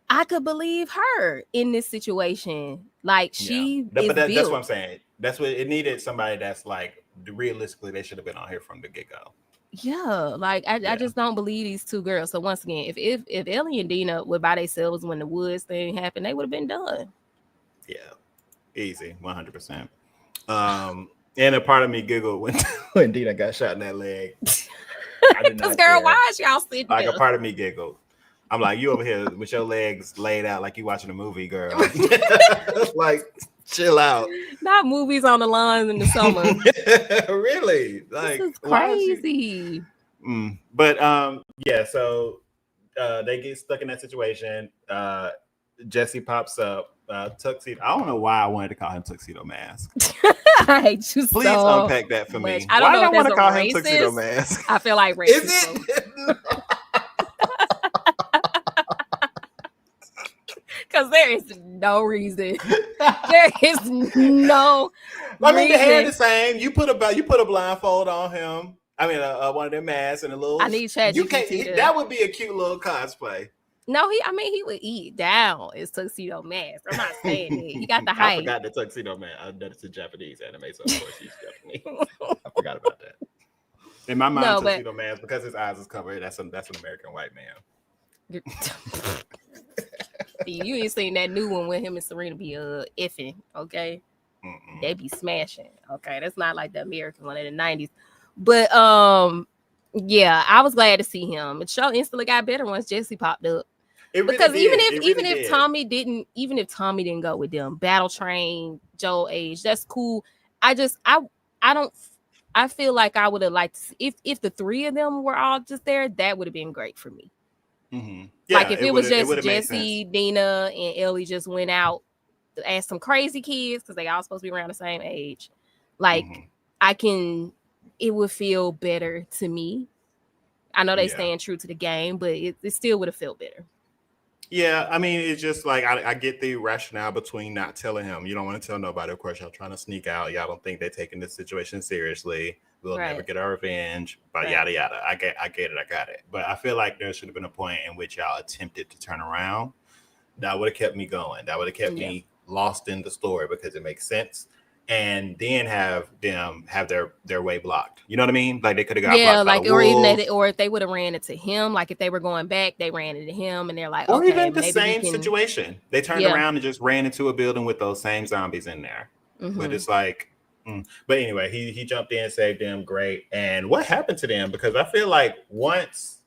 I could believe her in this situation. Like, that's what I'm saying. That's what it needed. Somebody that's like, realistically, they should have been on here from the get-go. Yeah, like I just don't believe these two girls. So once again, if Ellie and Dina were by themselves when the woods thing happened, they would have been done. Yeah, easy, 100%. And a part of me giggled when Dina got shot in that leg. Because girl, why is y'all sitting like there? A part of me giggled. I'm like, you over here with your legs laid out like you watching a movie, girl. Like, chill out. Not movies on the lawn in the summer. Really? Like, this is crazy. But so they get stuck in that situation. Jesse pops up, tuxedo. I don't know why I wanted to call him Tuxedo Mask. I hate you. Please unpack that for me. I don't know why if do I want to call racist? him Tuxedo Mask? I feel like racist. Is it? Because there is no reason. There is no. I mean, the hair the same. You put a blindfold on him. I mean, one of them masks and a little. I need Chad. You can't. That would be a cute little cosplay. No, he would eat down his tuxedo mask. I'm not saying that. He got the height. I forgot the tuxedo man. That's a Japanese anime, so of course he's Japanese. I forgot about that. In my mind, tuxedo man, because his eyes is covered, that's an American white man. You ain't seen that new one with him and Serena be effing, okay? They be smashing, okay? That's not like the American one in the 90s. But yeah, I was glad to see him. The show instantly got better once Jesse popped up. Because even if Tommy didn't go with them, Battle Train, Joel Age, that's cool. I feel like I would have liked to see, if the three of them were all just there, that would have been great for me. Mm-hmm. Yeah, like if it was just Jesse, Dina, and Ellie just went out as some crazy kids because they all supposed to be around the same age. Like it would feel better to me. I know they staying true to the game, but it still would have felt better. Yeah, I mean, it's just like I get the rationale between not telling him. You don't want to tell nobody. Of course, y'all trying to sneak out. Y'all don't think they're taking this situation seriously. We'll never get our revenge, but yada yada. I get it. I got it. But I feel like there should have been a point in which y'all attempted to turn around. That would have kept me going. That would have kept me lost in the story because it makes sense. And then have them have their way blocked. You know what I mean? Like they could have got blocked by the wolves. Or if they would have ran into him, like if they were going back, they ran into him, and they're like, or even the same situation. They turned around and just ran into a building with those same zombies in there. But it's like, but anyway, he jumped in, saved them, great. And what happened to them? Because I feel like once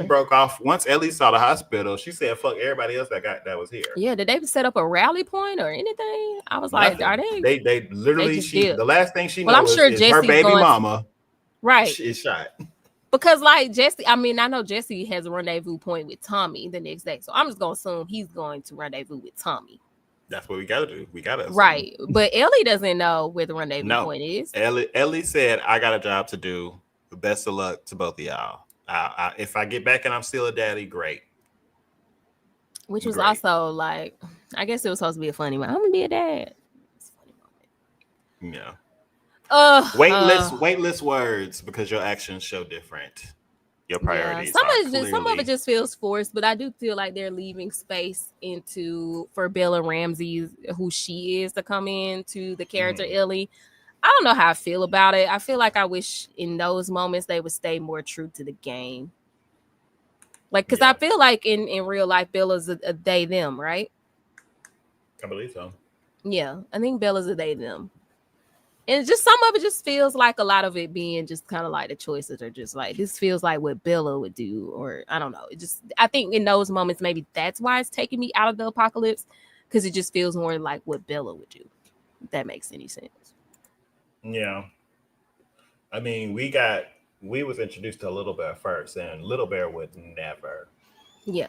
broke off, once Ellie saw the hospital, she said, "Fuck everybody else that was here." Yeah, did they set up a rally point or anything? I was like, are they? They literally. The last thing she knows is her baby mama, right, is shot. Because like Jesse, I mean, I know Jesse has a rendezvous point with Tommy the next day, so I'm just gonna assume he's going to rendezvous with Tommy. That's what we gotta do. We gotta assume. Right, but Ellie doesn't know where the rendezvous point is. Ellie said, "I got a job to do. Best of luck to both of y'all. If I get back and I'm still a daddy, great." Which was also like, I guess it was supposed to be a funny one. I'm gonna be a dad. It's a funny moment. Yeah. Weightless words because your actions show different. Your priorities. Yeah. Some of it just feels forced, but I do feel like they're leaving space for Bella Ramsey, who she is, to come into the character Ellie. I don't know how I feel about it. I feel like I wish in those moments they would stay more true to the game. Like, because I feel like in real life, Bella's a they them, right? I believe so. Yeah, I think Bella's a they them. And just some of it just feels like a lot of it being just kind of like the choices are just like, this feels like what Bella would do, or I don't know. I think in those moments, maybe that's why it's taking me out of the apocalypse, because it just feels more like what Bella would do, if that makes any sense. Yeah. I mean, we was introduced to Little Bear first, and Little Bear would never. Yeah.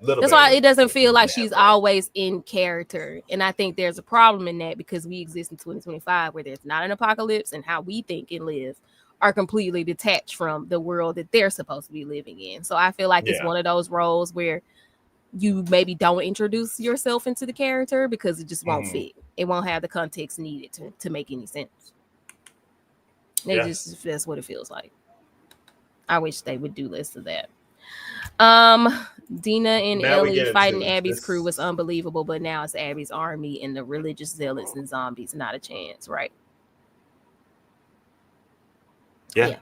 That's why it doesn't feel like she's always in character. And I think there's a problem in that because we exist in 2025 where there's not an apocalypse, and how we think and live are completely detached from the world that they're supposed to be living in. So I feel like it's one of those roles where you maybe don't introduce yourself into the character because it just won't fit. It won't have the context needed to make any sense. That's what it feels like. I wish they would do less of that. Dina and Ellie fighting Abby's crew was unbelievable, but now it's Abby's army and the religious zealots and zombies. Not a chance, right? Yeah.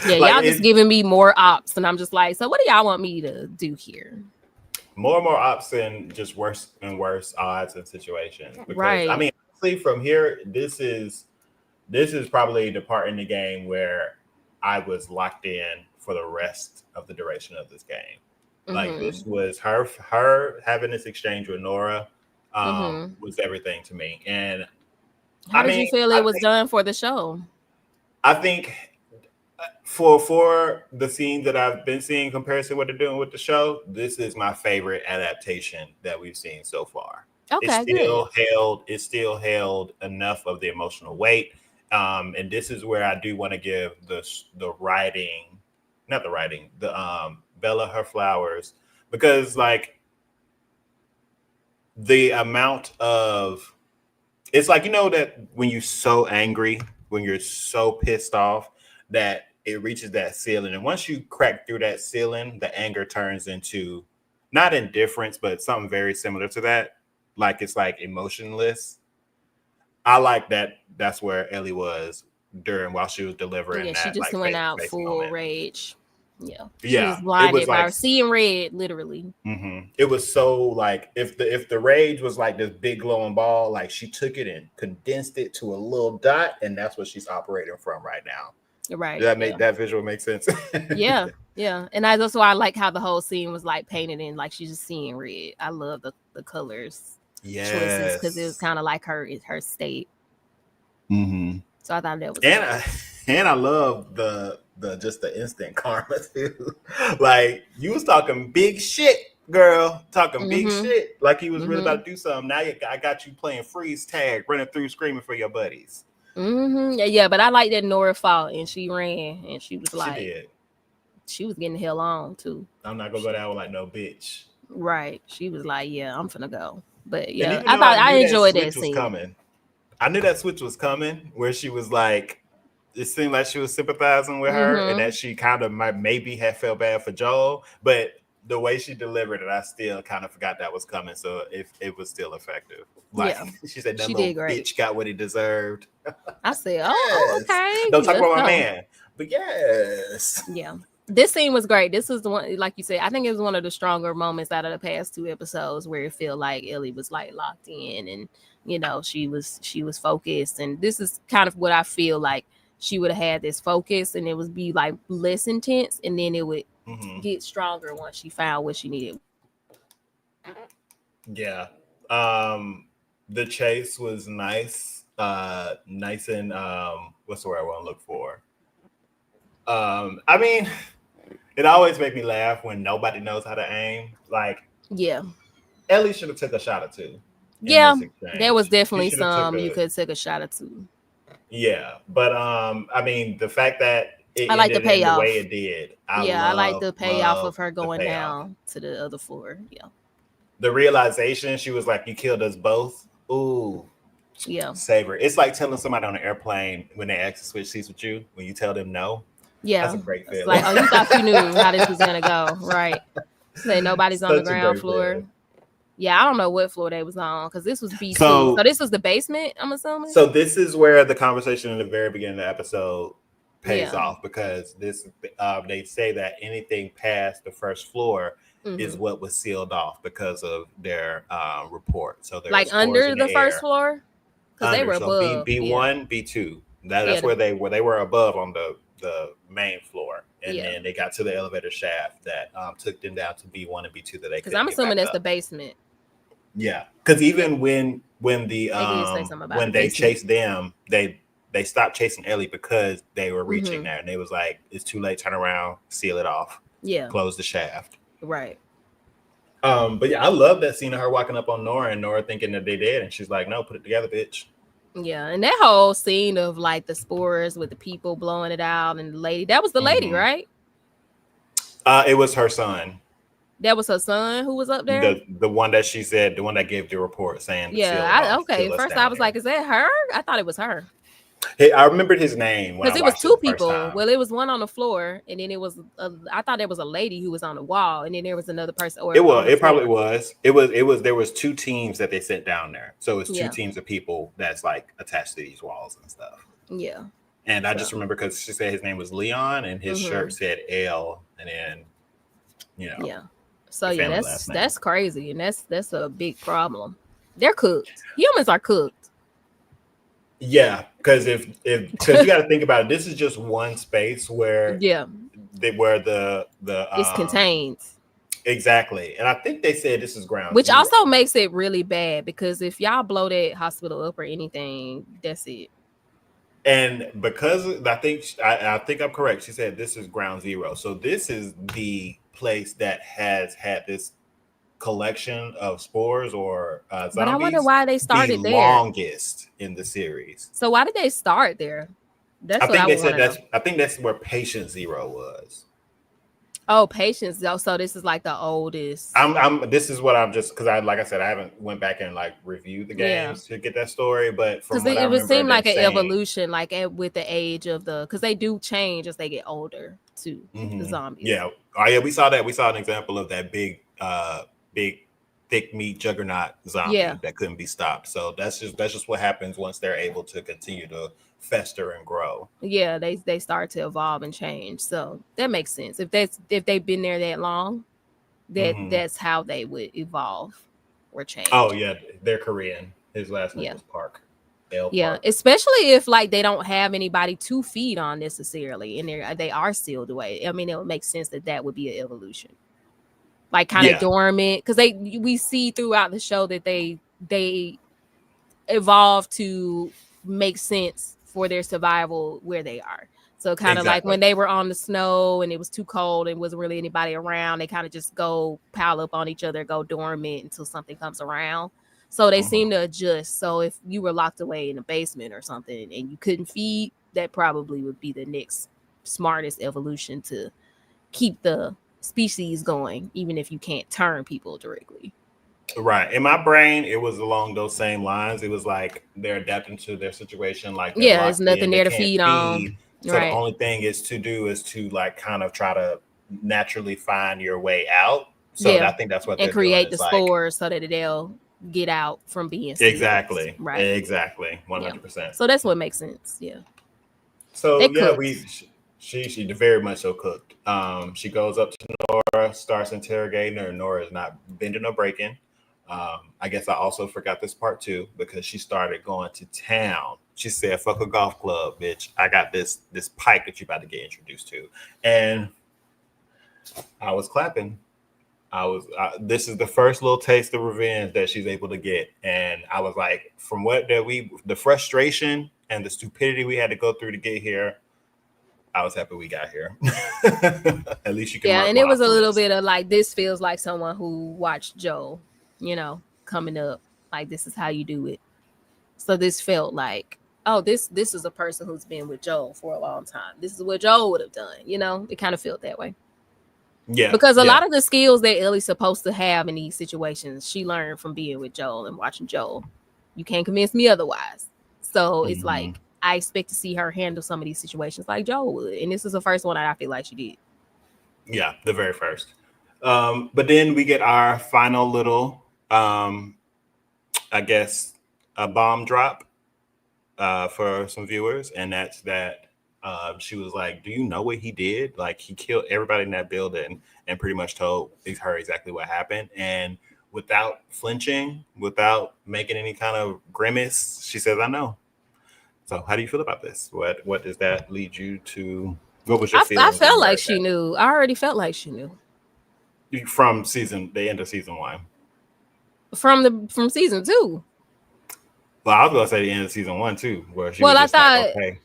Y'all just giving me more ops, and I'm just like, so what do y'all want me to do here? More and more ops and just worse and worse odds and situations. Because, right. I mean, honestly, from here, this is probably the part in the game where I was locked in for the rest of the duration of this game. Like this was her having this exchange with Nora was everything to me. And how did you feel it was done for the show? I think for the scenes that I've been seeing in comparison to what they're doing with the show, this is my favorite adaptation that we've seen so far. Okay, it still held enough of the emotional weight. And this is where I do want to give the Bella her flowers, because like the amount of, it's like, you know, that when you're so angry, when you're so pissed off, that it reaches that ceiling, and once you crack through that ceiling, the anger turns into not indifference, but something very similar to that. Like it's like emotionless. I like that. That's where Ellie was while she was delivering she that just like went out face-to-face full moment. rage. Yeah, she Yeah, was it was blinded by like seeing red, literally. It was so like if the rage was like this big glowing ball, like she took it and condensed it to a little dot, and that's what she's operating from right now. Right. Does that make that visual make sense? Yeah. And that's why I like how the whole scene was like painted in like she's just seeing red. I love the colors choices because it was kind of like her state. So I thought that was and I love the just the instant karma too. Like you was talking big shit, girl, talking big shit, like he was really about to do something. Now I got you playing freeze tag, running through screaming for your buddies. Yeah, but I like that Nora fought and she ran and she was like, she did. She was getting the hell on too. I'm not gonna go down like no bitch. Right. She was like, yeah, I'm finna go. But yeah, I enjoyed that scene. Coming. I knew that switch was coming where she was like, it seemed like she was sympathizing with her and that she kind of maybe had felt bad for Joel, but the way she delivered it, I still kind of forgot that was coming. So it was still effective. Like she said, that little bitch got what he deserved. I said, oh, okay. Don't talk about my man. But yes. Yeah. This scene was great. This was the one, like you said, I think it was one of the stronger moments out of the past 2 episodes where it felt like Ellie was like locked in and, you know, she was focused. And this is kind of what I feel like she would have had this focus and it would be like less intense and then it would get stronger once she found what she needed. Yeah. The chase was nice. Nice and what's the word I want to look for? I mean, it always makes me laugh when nobody knows how to aim. Like, Ellie should have took a shot or two. Yeah, there was definitely some you could take a shot or two. Yeah, but I mean, the fact that I like the payoff the way it did. I like the payoff of her going down to the other floor. Yeah, the realization she was like, "You killed us both." Ooh, yeah, savor. It's like telling somebody on an airplane when they ask to switch seats with you when you tell them no. Yeah, that's a great feeling. It's like, oh, you thought you knew how this was gonna go, right? Say nobody's on the ground floor. Feeling. Yeah, I don't know what floor they was on because this was B2. So this was the basement, I'm assuming. So this is where the conversation in the very beginning of the episode pays off because this they say that anything past the first floor is what was sealed off because of their report. So there like under the first floor because they were above B1, B2. That's where they were above on the main floor. And then they got to the elevator shaft that took them down to B1 and B2 that they because I'm assuming that's the basement. Yeah, because even when they chased them, they stopped chasing Ellie because they were reaching there, and they was like, "It's too late. Turn around, seal it off. Close the shaft." Right. But yeah, I love that scene of her walking up on Nora and Nora thinking that they did, and she's like, "No, put it together, bitch." Yeah, and that whole scene of like the spores with the people blowing it out and the lady, that was the lady, right? It was her son. That was her son who was up there? The one that she said, the one that gave the report saying, okay. First I was like, is that her? I thought it was her. Hey, I remembered his name because it was 2 people. Well, it was one on the floor, and then it was I thought there was a lady who was on the wall, and then there was another person. Or it probably was. It was. There was 2 teams that they sent down there, so it's 2 teams of people that's like attached to these walls and stuff. Yeah. And I just remember because she said his name was Leon, and his shirt said L, and then Yeah. So yeah, that's crazy, and that's a big problem. They're cooked. Humans are cooked. Yeah, because because you got to think about it, this is just one space where the it's contained. Exactly, and I think they said this is ground which 0. also makes it really bad because if y'all blow that hospital up or anything, that's it. And because I think I'm correct, she said this is ground 0, so this is the place that has had this collection of spores or zombies. But I wonder why they started there. Longest in the series. So why did they start there? I think they said I think that's where patient 0 was. Oh, Patience. So this is like the oldest. This is what I'm just because like I said, I haven't went back and like reviewed the games to get that story, but from what I remember, it would seem like an evolution, like with the age of because they do change as they get older too. The zombies. Yeah. Oh yeah, we saw that. We saw an example of that big thick meat juggernaut zombie that couldn't be stopped. So that's just what happens once they're able to continue to fester and grow. Yeah, they start to evolve and change. So that makes sense. If they've been there that long, that's how they would evolve or change. Oh yeah, they're Korean. His last name was Park. Park. Especially if like they don't have anybody to feed on necessarily, and they are sealed away. I mean, it would make sense that would be an evolution, like kind of dormant, because we see throughout the show that they evolve to make sense for their survival where they are. So kind of like when they were on the snow and it was too cold and wasn't really anybody around, they kind of just go pile up on each other, go dormant until something comes around. So they seem to adjust. So if you were locked away in the basement or something and you couldn't feed, that probably would be the next smartest evolution to keep the species going, even if you can't turn people directly. Right. In my brain, it was along those same lines. It was like they're adapting to their situation. Like there's nothing there to feed on. So the only thing is to like kind of try to naturally find your way out. So I think that's what they're create doing. The spores so that they'll get out from being sealed. Exactly. Right. Exactly. 100%. So that's what makes sense. Yeah. So she very much so cooked. She goes up to Nora, starts interrogating her. Nora is not bending or breaking. I guess I also forgot this part too because she started going to town. She said, "Fuck a golf club, bitch. I got this pike that you about to get introduced to." And I was clapping. This is the first little taste of revenge that she's able to get. And I was like, from the frustration and the stupidity we had to go through to get here, I was happy we got here. At least you can. Yeah, and it was a little bit of like, this feels like someone who watched Joel, coming up. Like, this is how you do it. So this felt like, oh, this is a person who's been with Joel for a long time. This is what Joel would have done. It kind of felt that way. Yeah. Because a lot of the skills that Ellie's supposed to have in these situations, she learned from being with Joel and watching Joel. You can't convince me otherwise. So it's like, I expect to see her handle some of these situations like Joel would. And this is the first one that I feel like she did. Yeah, the very first. But then we get our final little, I guess, a bomb drop for some viewers. And that's that she was like, "Do you know what he did? Like, he killed everybody in that building and pretty much told her exactly what happened." And without flinching, without making any kind of grimace, she says, "I know." So how do you feel about this? What does that lead you to? What was your feeling? I felt like she knew. I already felt like she knew. From the end of season 1. From season 2. Well, I was gonna say the end of season 1 too, where she was just I thought, like, okay.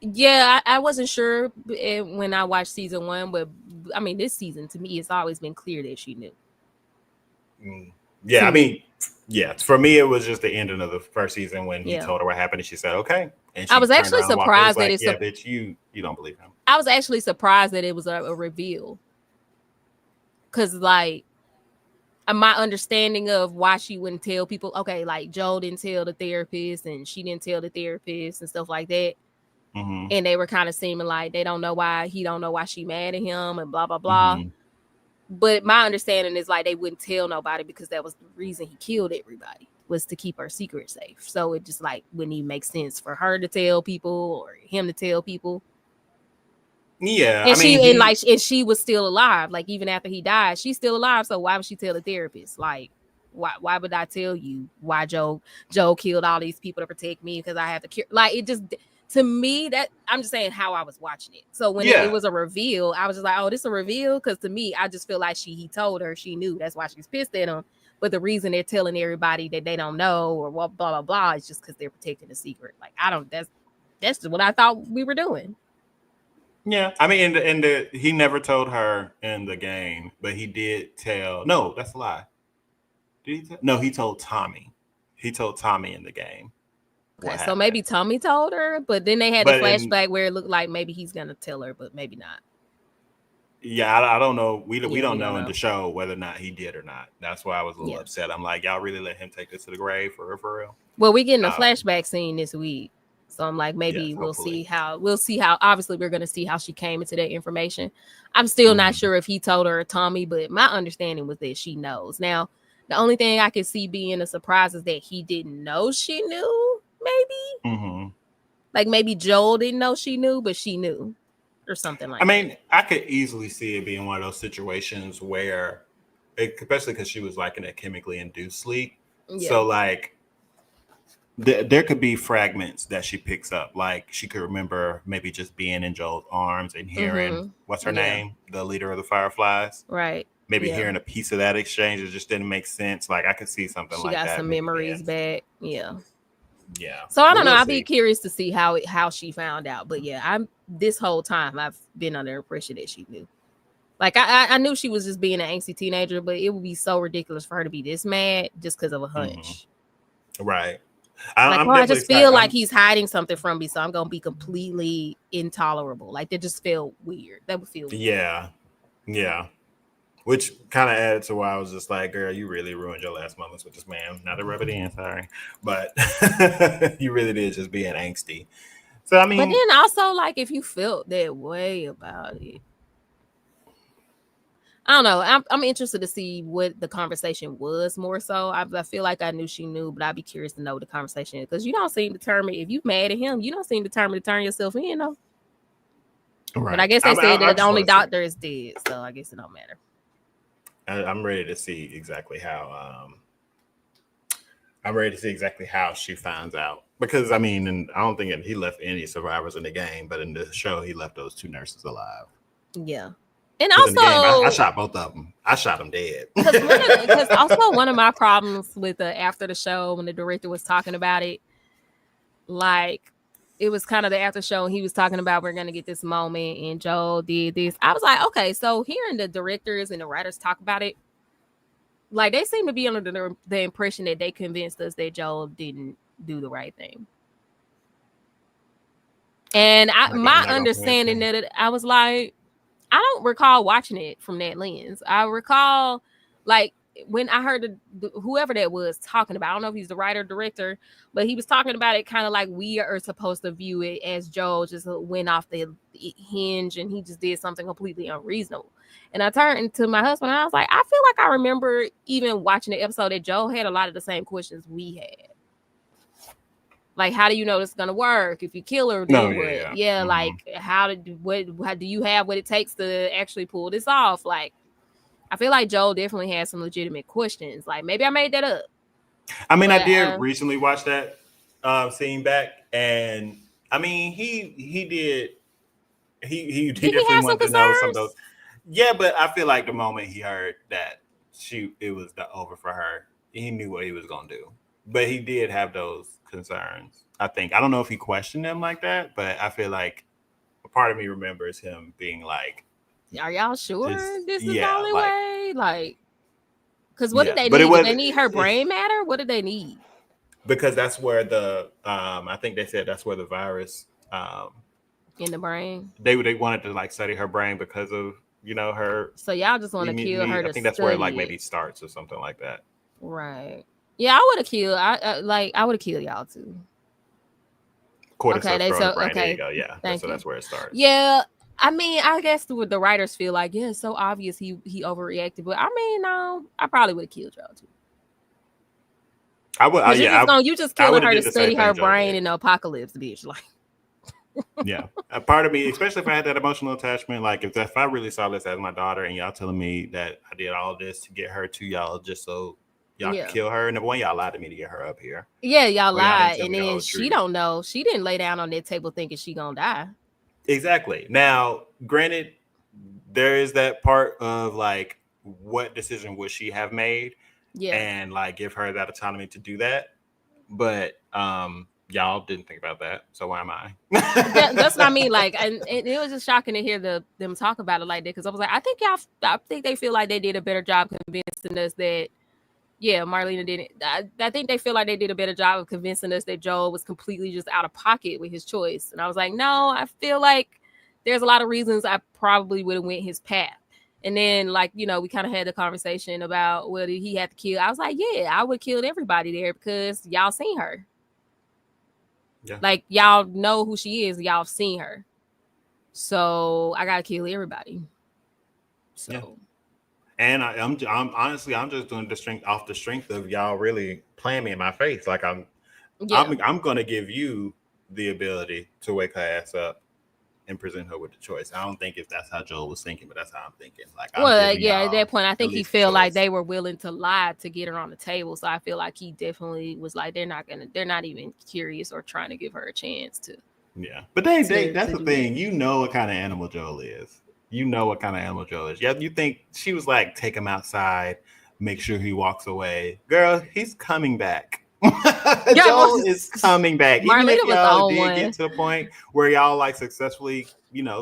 Yeah, I wasn't sure when I watched season 1, but I mean, this season to me, it's always been clear that she knew. Yeah, I mean, yeah. For me, it was just the ending of the first season when he told her what happened, and she said, "Okay." And I was actually surprised that bitch, you don't believe him. I was actually surprised that it was a reveal, because like my understanding of why she wouldn't tell people, okay, like Joel didn't tell the therapist and she didn't tell the therapist and stuff like that. And they were kind of seeming like he don't know why she mad at him and blah blah blah. But my understanding is like they wouldn't tell nobody because that was the reason he killed everybody, was to keep her secret safe. So it just like wouldn't even make sense for her to tell people or him to tell people. Yeah, and she was still alive. Like, even after he died, she's still alive. So why would she tell the therapist? Like, why would I tell you why Joe killed all these people to protect me because I have to cure? Like, it just, to me, that I'm just saying how I was watching it. So when it was a reveal, I was just like, oh, this is a reveal? Because to me, I just feel like he told her, she knew. That's why she's pissed at him. But the reason they're telling everybody that they don't know or blah blah blah is just because they're protecting the secret. Like, that's just what I thought we were doing. Yeah, I mean, he never told her in the game, but he did tell. No, that's a lie. Did he? No, he told Tommy. He told Tommy in the game. Okay, so maybe Tommy told her, but then they had the flashback where it looked like maybe he's gonna tell her, but maybe not. Yeah, I don't know. We don't know in the show whether or not he did or not. That's why I was a little upset. I'm like, y'all really let him take this to the grave for real? Well, we're getting a flashback scene this week, so I'm like, maybe we'll see how. Obviously, we're gonna see how she came into that information. I'm still not sure if he told her or Tommy, but my understanding was that she knows. Now, the only thing I could see being a surprise is that he didn't know she knew. Maybe, like maybe Joel didn't know she knew, but she knew. Or something like that. I mean, I could easily see it being one of those situations where, especially because she was like in a chemically induced sleep. Yeah. So like, there could be fragments that she picks up. Like she could remember maybe just being in Joel's arms and hearing what's her name, the leader of the Fireflies. Right. Maybe hearing a piece of that exchange. It just didn't make sense. Like I could see something like that. She got some memories back. Yeah. Yeah. So I don't know. I'll be curious to see how she found out. But yeah, this whole time I've been under the impression that she knew. Like I knew she was just being an angsty teenager, but it would be so ridiculous for her to be this mad just because of a hunch. Right. I just feel like he's hiding something from me, so I'm gonna be completely intolerable. Like that just felt weird. That would feel weird. Yeah. Which kind of added to why I was just like, girl, you really ruined your last moments with this man. Not to rub it in, sorry. But you really did just being angsty. So, I mean. But then also, like, if you felt that way about it, I don't know. I'm interested to see what the conversation was more so. I feel like I knew she knew, but I'd be curious to know what the conversation is. Because you don't seem determined. If you mad at him, you don't seem determined to turn yourself in, though. Right. But I guess they said that the only doctor is dead, so I guess it don't matter. I'm ready to see exactly how she finds out, because I mean, and I don't think he left any survivors in the game, but in the show he left those 2 nurses alive. Yeah, and also in the game, I shot both of them. I shot them dead. Because also one of my problems with after the show, when the director was talking about it, like it was kind of the after show, and he was talking about we're gonna get this moment, and Joel did this. I was like, okay, so hearing the directors and the writers talk about it, like they seem to be under the impression that they convinced us that Joel didn't do the right thing. And my understanding that I was like, I don't recall watching it from that lens. I recall like when I heard whoever that was talking about, I don't know if he's the writer or director, but he was talking about it kind of like we are supposed to view it as Joel just went off the hinge and he just did something completely unreasonable. And I turned to my husband and I was like, I feel like I remember even watching the episode that Joel had a lot of the same questions we had. Like, how do you know this is gonna work? If you kill her, then what? Yeah, like how do you have what it takes to actually pull this off? Like, I feel like Joel definitely has some legitimate questions. Like, maybe I made that up. I mean, I did recently watch that scene back, and I mean, he definitely wanted to know some of those. Yeah, but I feel like the moment he heard that it was over for her, he knew what he was gonna do. But he did have those concerns. I think. I don't know if he questioned them like that, but I feel like a part of me remembers him being like, are y'all sure this is the only way? Like, because what did they need? Did they need her brain matter? What did they need? Because that's where the I think they said that's where the virus in the brain. They wanted to like study her brain because of her. So y'all just want to kill her. I think that's where it like maybe starts or something like that. Right. Yeah, I would have killed. I would have killed y'all too. Okay, there you go. Yeah, that's where it starts. Yeah, I mean, I guess the writers feel like, yeah, it's so obvious he overreacted, but I mean, no, I probably would have killed y'all too. I would. You just killing her to study her brain in the apocalypse, bitch. Like, yeah, a part of me, especially if I had that emotional attachment, like if I really saw this as my daughter, and y'all telling me that I did all this to get her to y'all just so y'all can kill her, and number one, y'all lied to me to get her up here. Yeah, y'all lied, and then she don't know. She didn't lay down on that table thinking she gonna die. Exactly. Now, granted, there is that part of like, what decision would she have made? Yeah, and like give her that autonomy to do that. But y'all didn't think about that, so why am I? That's what I mean. Like, and it was just shocking to hear them talk about it like that, because I was like, I think they feel like they did a better job convincing us that. Yeah, Marlena didn't. I think they feel like they did a better job of convincing us that Joel was completely just out of pocket with his choice. And I was like, no, I feel like there's a lot of reasons I probably would have went his path. And then, like, we kind of had the conversation about whether he had to kill. I was like, yeah, I would kill everybody there because y'all seen her. Yeah. Like, y'all know who she is. Y'all have seen her. So I gotta kill everybody. So. Yeah. And I'm honestly, I'm just doing off the strength of y'all really playing me in my face. Like I'm gonna give you the ability to wake her ass up and present her with the choice. I don't think if that's how Joel was thinking, but that's how I'm thinking. Like, at that point, I think he felt like they were willing to lie to get her on the table. So I feel like he definitely was like, they're not even curious or trying to give her a chance to. Yeah, but that's the thing. You know what kind of animal Joel is. You know what kind of animal Joel is. Yeah, you think she was like, take him outside, make sure he walks away. Girl, he's coming back. Joel is coming back. Even if y'all did get to the point where y'all like successfully,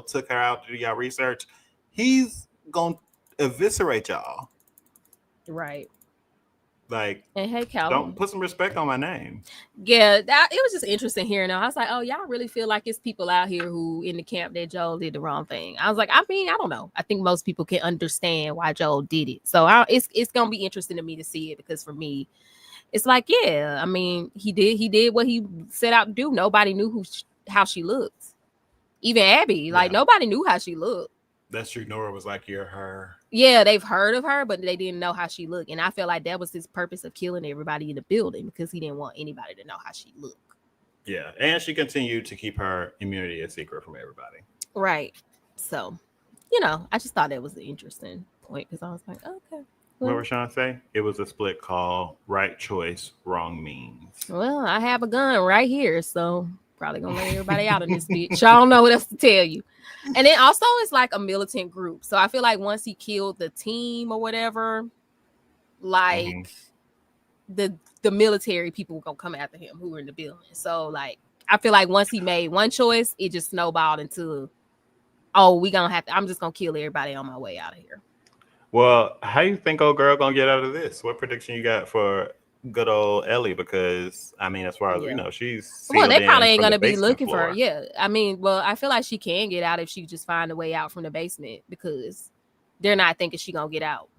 took her out to do y'all research, he's gonna eviscerate y'all. Right. Like, and hey, Calvin, don't put some respect on my name. Yeah, it was just interesting hearing them. I was like, oh, y'all really feel like it's people out here who in the camp that Joel did the wrong thing. I was like, I don't know. I think most people can understand why Joel did it. So it's gonna be interesting to me to see it, because for me, it's like, yeah, I mean, he did what he set out to do. Nobody knew how she looked. Even Abby, like, nobody knew how she looked. That's true. Nora was like, you're her. Yeah, they've heard of her, but they didn't know how she looked. And I feel like that was his purpose of killing everybody in the building, because he didn't want anybody to know how she looked. Yeah, and she continued to keep her immunity a secret from everybody. Right. So, I just thought that was an interesting point, because I was like, okay. What were Sean say? It was a split call. Right choice, wrong means. Well, I have a gun right here, so probably gonna let everybody out in this bitch. I don't know what else to tell you. And then also, it's like a militant group, so I feel like once he killed the team or whatever, like the military people were gonna come after him who were in the building. So like, I feel like once he made one choice, it just snowballed into, I'm just gonna kill everybody on my way out of here. Well, how you think old girl gonna get out of this? What prediction you got for good old Ellie? Because I mean, as far as she's they probably ain't gonna be looking for her. Yeah, I mean, I feel like she can get out if she just find a way out from the basement, because they're not thinking she gonna get out.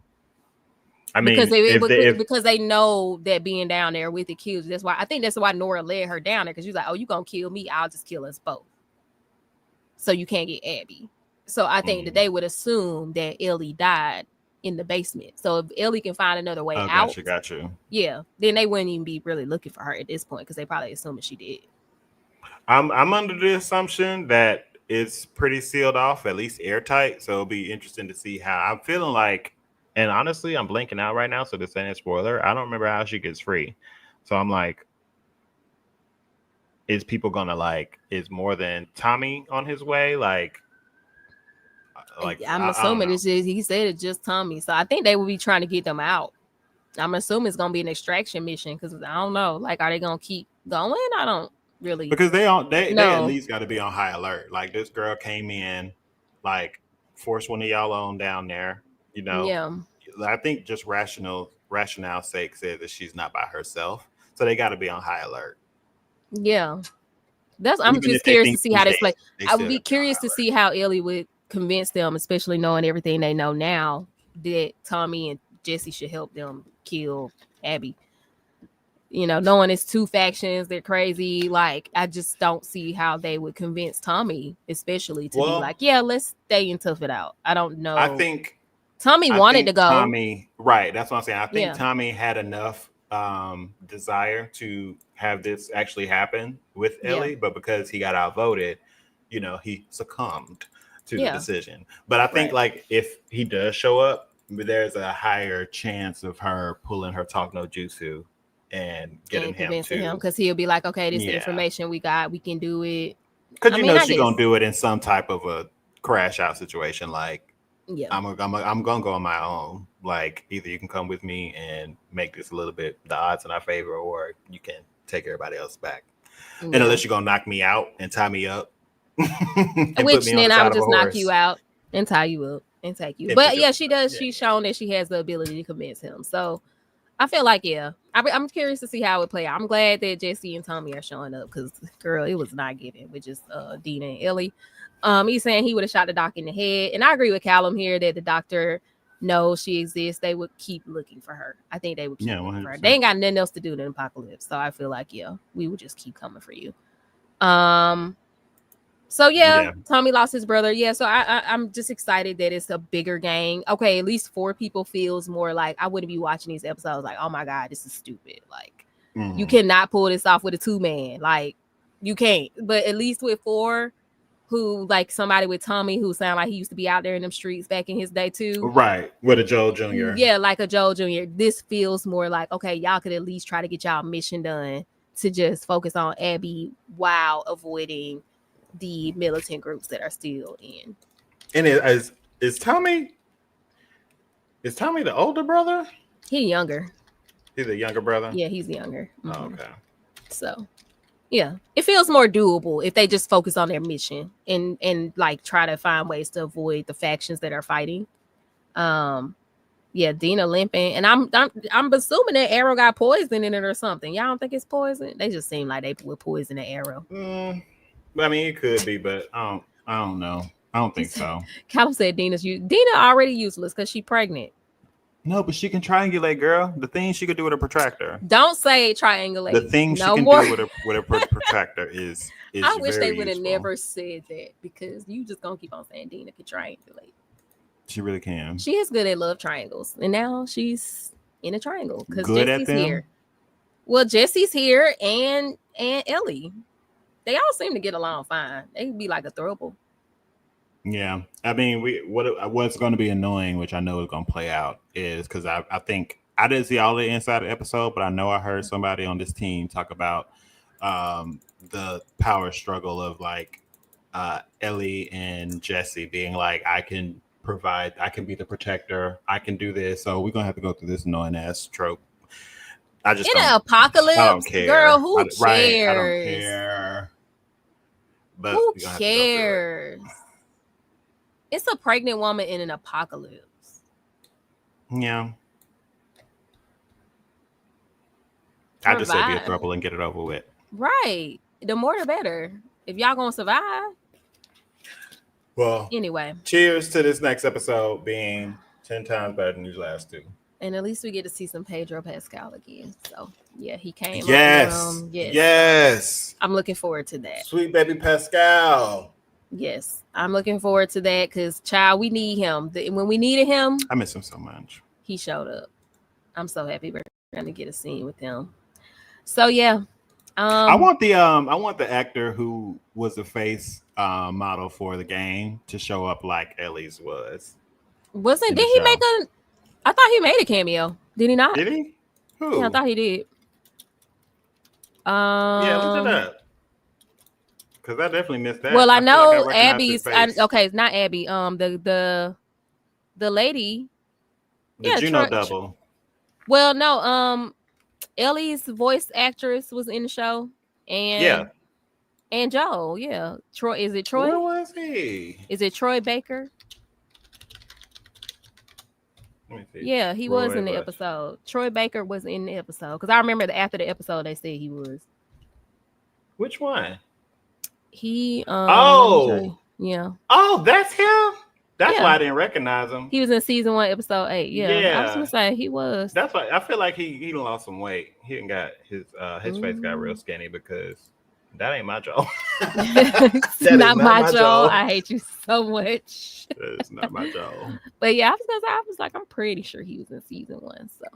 I mean, because they know that being down there with the kills. That's why Nora led her down there, because she's like, oh, you gonna kill me? I'll just kill us both, so you can't get Abby. So I think that they would assume that Ellie died in the basement. So if Ellie can find another way out, got you. Yeah, then they wouldn't even be really looking for her at this point, because they probably assuming she did. I'm under the assumption that it's pretty sealed off, at least airtight. So it'll be interesting to see how. I'm feeling like, and honestly, I'm blanking out right now, so this ain't a spoiler. I don't remember how she gets free. So I'm like, is more than Tommy on his way? Like I'm assuming he said it's just Tommy. So I think they will be trying to get them out. I'm assuming it's gonna be an extraction mission, because I don't know. Like, are they gonna keep going? I don't really, because they at least got to be on high alert. Like, this girl came in, like, forced one of y'all on down there. Yeah. I think just rationale sake says that she's not by herself, so they got to be on high alert. Yeah, I'm just curious to see how they play. I would be curious to see how Ellie would convince them, especially knowing everything they know now, that Tommy and Jesse should help them kill Abby. Knowing it's two factions, they're crazy. Like, I just don't see how they would convince Tommy, especially to be like, yeah, let's stay and tough it out. I don't know. I think Tommy wanted to go. Tommy, right? That's what I'm saying. I think Tommy had enough desire to have this actually happen with Ellie, but because he got outvoted, he succumbed to the decision. But I think like, if he does show up, there's a higher chance of her pulling her talk no jutsu and getting him to, because he'll be like, okay, this is the information we got, we can do it. Because she's gonna do it in some type of a crash out situation. Like, I'm gonna go on my own. Like, either you can come with me and make this a little bit the odds in our favor, or you can take everybody else back. And unless you're gonna knock me out and tie me up, which then I would just knock you out and tie you up and take you. But yeah, she does. She's shown that she has the ability to convince him. So I feel like, I I'm curious to see how it play out. I'm glad that Jesse and Tommy are showing up because, girl, it was not giving with just Dina and Ellie. He's saying he would have shot the doc in the head, and I agree with Callum here that the doctor knows she exists. They would keep looking for her. I think they would keep looking for her. They ain't got nothing else to do in the apocalypse, so I feel like we would just keep coming for you. So Tommy lost his brother. Yeah, so I'm just excited that it's a bigger gang. Okay, at least 4 people feels more like I wouldn't be watching these episodes like, oh my God, this is stupid. Like, you cannot pull this off with a 2-man. Like, you can't. But at least with 4, who like somebody with Tommy who sound like he used to be out there in them streets back in his day too. Right, with a Joel Jr. Yeah, like a Joel Jr. This feels more like, okay, y'all could at least try to get y'all mission done to just focus on Abby while avoiding the militant groups that are still in. And is Tommy the older brother? He's younger. He's a younger brother? Yeah, he's younger. Oh, okay. So, yeah. It feels more doable if they just focus on their mission and like try to find ways to avoid the factions that are fighting. Yeah, Dina limping. And I'm assuming that arrow got poison in it or something. Y'all don't think it's poison? They just seem like they would poison the arrow. I mean, it could be, but I don't know. I don't think so. Callum said Dina already useless because she's pregnant. No, but she can triangulate, girl. The thing she could do with a protractor. Don't say triangulate. The thing she can do with a protractor is I wish they would have useful. never said that because you just gonna keep on saying Dina can triangulate. She really can. She is good at love triangles, and now she's in a triangle because Jesse's here. Well, Jesse's here and Ellie. They all seem to get along fine. They could be like a throwable. Yeah, I mean, what's going to be annoying, which I know is going to play out, is because I think I didn't see all the inside of the episode, but I know I heard somebody on this team talk about the power struggle of like Ellie and Jesse being like, I can be the protector, I can do this, so we're gonna have to go through this annoying ass trope. I just in an apocalypse, I don't care, girl. Who cares? Right, I don't care. But who cares? It's a pregnant woman in an apocalypse. Yeah. I just say be a throuple and get it over with. Right. The more the better. If y'all gonna survive. Well, anyway. Cheers to this next episode being 10 times better than these last 2. And at least we get to see some Pedro Pascal again. So yeah, he came. Yes. I'm looking forward to that. Sweet baby Pascal. Yes, I'm looking forward to that because, child, we need him. When we needed him, I miss him so much. He showed up. I'm so happy we're gonna get a scene with him. So yeah, I want the actor who was the face model for the game to show up like Ellie's was. Did he make a? I thought he made a cameo. Did he not? Did he? Who? Yeah, I thought he did. Yeah, look at that. Because I definitely missed that. Well, I know like Abby's. Okay, it's not Abby. The lady. The Juno double. Well, no. Ellie's voice actress was in the show, and Joe. Yeah, Troy. Is it Troy? Where was he? Is it Troy Baker? Let me see. Yeah, he was in the episode. Troy Baker was in the episode because I remember that after the episode they said he was. Which one? He yeah. Oh, that's him. That's why I didn't recognize him. He was in season 1, episode 8. Yeah. I was gonna say he was. That's why I feel like he lost some weight. He didn't got his face got real skinny because that ain't my Joe. It's not my Joe. I hate you so much. It's not my Joe. But yeah, I was like, I'm pretty sure he was in season 1. So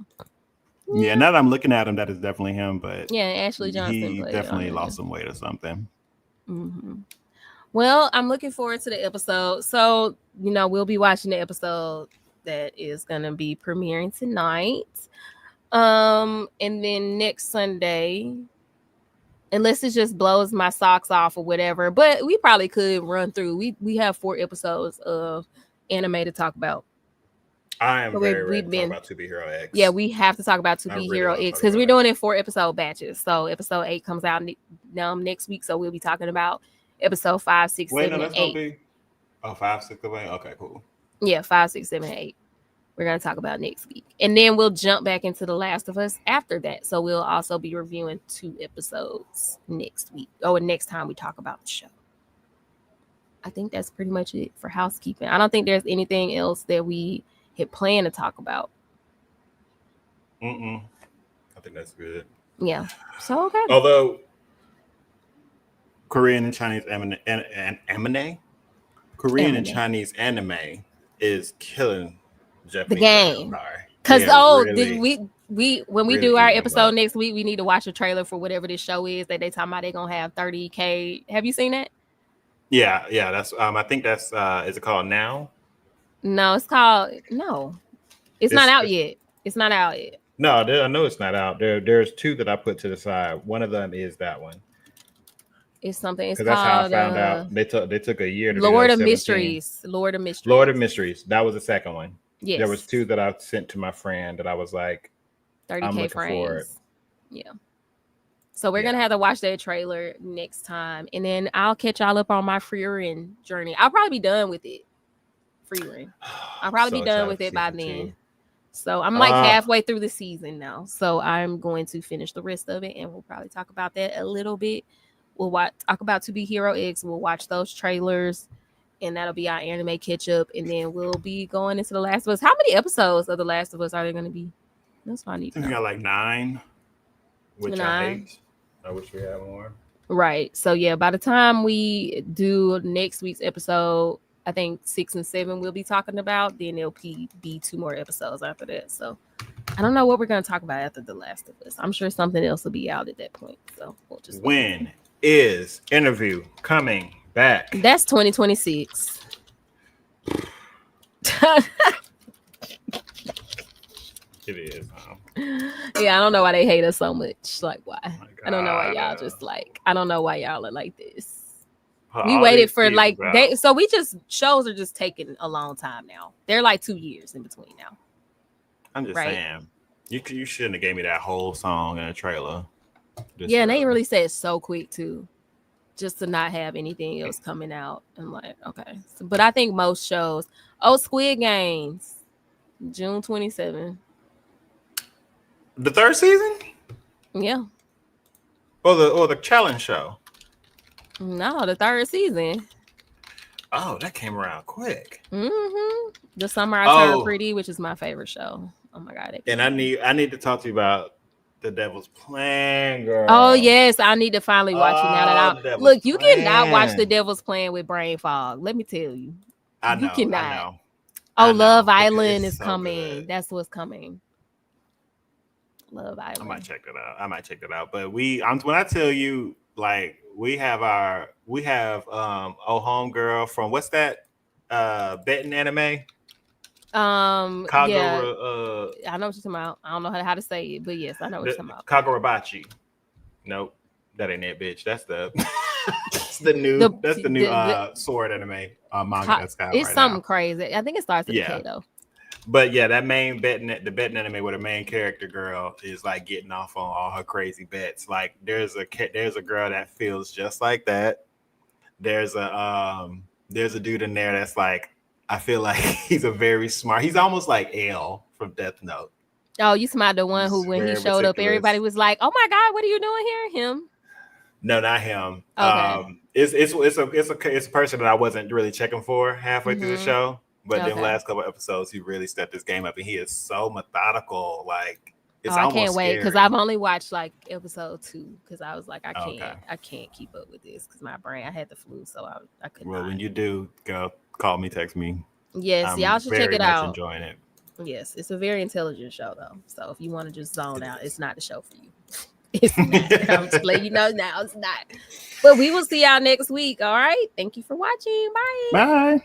yeah, now that I'm looking at him, that is definitely him. But yeah, Ashley Johnson. He definitely lost some weight or something. Mm-hmm. Well, I'm looking forward to the episode. So, we'll be watching the episode that is going to be premiering tonight. And then next Sunday, unless it just blows my socks off or whatever, but we probably could run through. We have 4 episodes of anime to talk about. I am very ready to talk about To Be Hero X. Yeah, we have to talk about To Be Hero X because we're doing it 4 episode batches. So episode 8 comes out next week. So we'll be talking about episode 5, 6, 7, and 8. Gonna be 5, 6, 7, 8. Okay, cool. Yeah, 5, 6, 7, 8. we're going to talk about next week. And then we'll jump back into The Last of Us after that. So we'll also be reviewing 2 episodes next week. Next time we talk about the show. I think that's pretty much it for housekeeping. I don't think there's anything else that we had planned to talk about. I think that's good. Yeah. So, okay. Although Korean and Chinese Chinese anime is killing Japanese the game. Because when we do our episode next week, we need to watch a trailer for whatever this show is that they talking about they're gonna have 30K. Have you seen that? Yeah. That's I think that's is it called Now? No, it's called It's not out yet. It's not out yet. No, I know it's not out. There's 2 that I put to the side. One of them is that one. It's something. It's because called. That's how I found out. They took a year to Lord do of Mysteries. Lord of Mysteries. Lord of Mysteries. That was the second one. Yes. There was 2 that I sent to my friend that I was like, 30K frames. Yeah. So we're gonna have to watch that trailer next time, and then I'll catch y'all up on my Frieren journey. I'll probably be done with it. Frieren. I'll probably be done with it by then. 2. So I'm like halfway through the season now. So I'm going to finish the rest of it, and we'll probably talk about that a little bit. We'll talk about To Be Hero X. We'll watch those trailers, and that'll be our anime catch up. And then we'll be going into The Last of Us. How many episodes of The Last of Us are there going to be? That's what I need to know. We got like 9, which 9. I hate. I wish we had more. Right. So yeah, by the time we do next week's episode, I think 6 and 7 we'll be talking about. Then there'll be 2 more episodes after that. So I don't know what we're going to talk about after The Last of Us. I'm sure something else will be out at that point. So we'll just when is Interview coming back? That's 2026. It is. Yeah, I don't know why they hate us so much. Like, why? I don't know why y'all just like. I don't know why y'all are like this. We waited for like so we just shows are just taking a long time now. They're like 2 years in between now. I'm just saying, you shouldn't have gave me that whole song in a trailer. And they really said so quick too, just to not have anything else coming out. I'm like, okay, but I think most shows. Squid Games, June 27th. The 3rd season? Yeah. Or the challenge show? No, the 3rd season. Oh, that came around quick. The Summer I Turned Pretty, which is my favorite show. Oh my god! And I need to talk to you about The Devil's Plan, girl. Oh yes, I need to finally watch it now that look. You cannot watch The Devil's Plan with brain fog. Let me tell you, you cannot. Love Island is coming. Good. That's what's coming. Love Island. I might check that out. But when I tell you, like we have homegirl from what's that betting anime? Kagura, I know what you're talking about. I don't know how to say it, but yes, I know what you're talking about. Kagurabachi. Nope, that ain't it, bitch. That's the the new sword anime manga that's out. It's something crazy. I think it starts with a K though. But yeah, that the betting anime where the main character girl is like getting off on all her crazy bets. Like there's a girl that feels just like that. There's a dude in there that's like, I feel like he's he's almost like L from Death Note. Oh, you smiled the one who when he showed up, everybody was like, "Oh my god, what are you doing here?" Him? No, not him. Okay. It's a person that I wasn't really checking for halfway through the show. But then last couple episodes, he really stepped his game up, and he is so methodical. Like it's almost I can't wait because I've only watched like episode 2 because I was like, I can't keep up with this because my brain. I had the flu, so I couldn't. Well, when you do, go call me, text me. Yes, y'all should check it out. Enjoying it. Yes, it's a very intelligent show though. So if you want to just zone out, it's not the show for you. It's not. I'm just letting you know now, it's not. But we will see y'all next week. All right. Thank you for watching. Bye. Bye.